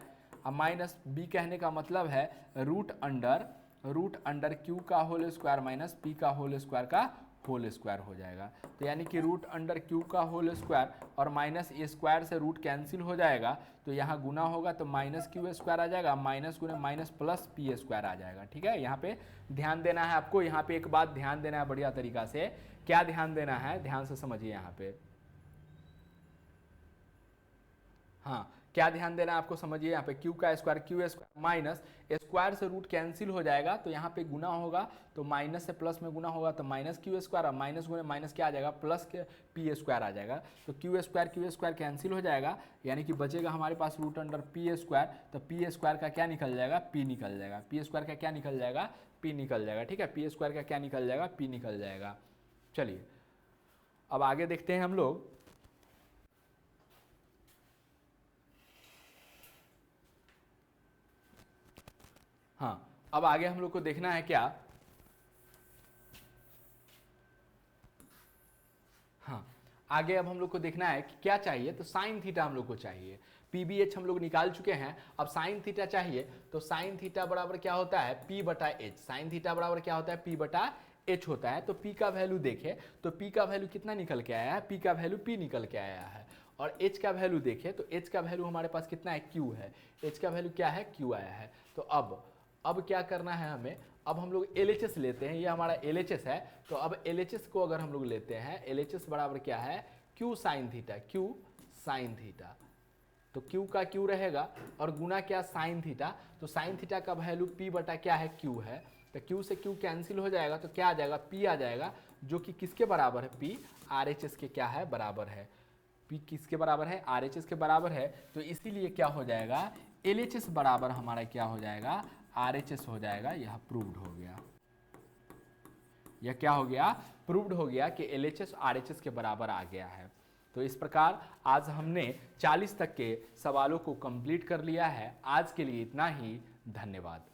माइनस बी कहने का मतलब है रूट अंडर क्यू का होल स्क्वायर माइनस पी का होल स्क्वायर हो जाएगा। तो यानी कि रूट अंडर क्यू का होल स्क्वायर और माइनस ए स्क्वायर से रूट कैंसिल हो जाएगा। तो यहाँ गुना होगा तो माइनस क्यू स्क्वायर आ जाएगा, माइनस गुने माइनस प्लस पी स्क्वायर आ जाएगा, ठीक है। यहाँ पे ध्यान देना है आपको, यहाँ पे एक बात ध्यान देना है बढ़िया तरीका से। क्या ध्यान देना है, ध्यान से समझिए यहाँ पे। हाँ, क्या ध्यान देना है आपको, समझिए यहाँ पे क्यू स्क्वायर माइनस स्क्वायर से रूट कैंसिल हो जाएगा। तो यहाँ पे गुना होगा तो माइनस से प्लस में गुना होगा तो माइनस क्यू स्क्वायर और माइनस गुने माइनस क्या आ जाएगा, प्लस के पी स्क्वायर आ जाएगा। तो क्यू स्क्वायर कैंसिल हो जाएगा, यानी कि बचेगा हमारे पास रूट अंडर पी स्क्वायर। तो पी स्क्वायर का क्या निकल जाएगा, पी निकल जाएगा। पी स्क्वायर का क्या निकल जाएगा, पी निकल जाएगा, ठीक है। पी स्क्वायर का क्या निकल जाएगा, पी निकल जाएगा। चलिए अब आगे देखते हैं हम लोग। हाँ, अब आगे हम लोग को देखना है क्या, हाँ आगे अब हम लोग को देखना है कि क्या चाहिए। तो साइन थीटा हम लोग को चाहिए, पीबीएच हम लोग निकाल चुके हैं, अब साइन थीटा चाहिए। तो साइन थीटा बराबर क्या होता है, पी बटा एच। साइन थीटा बराबर क्या होता है, पी बटा एच होता है। तो पी का वैल्यू देखें तो पी का वैल्यू कितना निकल के आया है, पी का वैल्यू पी निकल के आया है। और एच का वैल्यू देखें तो एच का वैल्यू हमारे पास कितना है, क्यू है। एच का वैल्यू क्या है, क्यू आया है। तो अब क्या करना है हमें, अब हम लोग LHS लेते हैं, ये हमारा LHS है। तो अब LHS को अगर हम लोग लेते हैं, LHS बराबर क्या है, Q sine theta, Q sine theta. तो Q का Q रहेगा और गुना क्या, साइन थीटा। तो साइन थीटा का वैल्यू P बटा क्या है, Q है। तो Q से Q कैंसिल हो जाएगा तो क्या आ जाएगा, P आ जाएगा, जो कि किसके बराबर है, P RHS के क्या है, बराबर है। P किसके बराबर है, RHS के बराबर है। तो इसीलिए क्या हो जाएगा, LHS बराबर हमारा क्या हो जाएगा, RHS हो जाएगा। यह प्रूव्ड हो गया, यह क्या हो गया, प्रूव्ड हो गया कि LHS RHS के बराबर आ गया है। तो इस प्रकार आज हमने 40 तक के सवालों को कंप्लीट कर लिया है। आज के लिए इतना ही, धन्यवाद।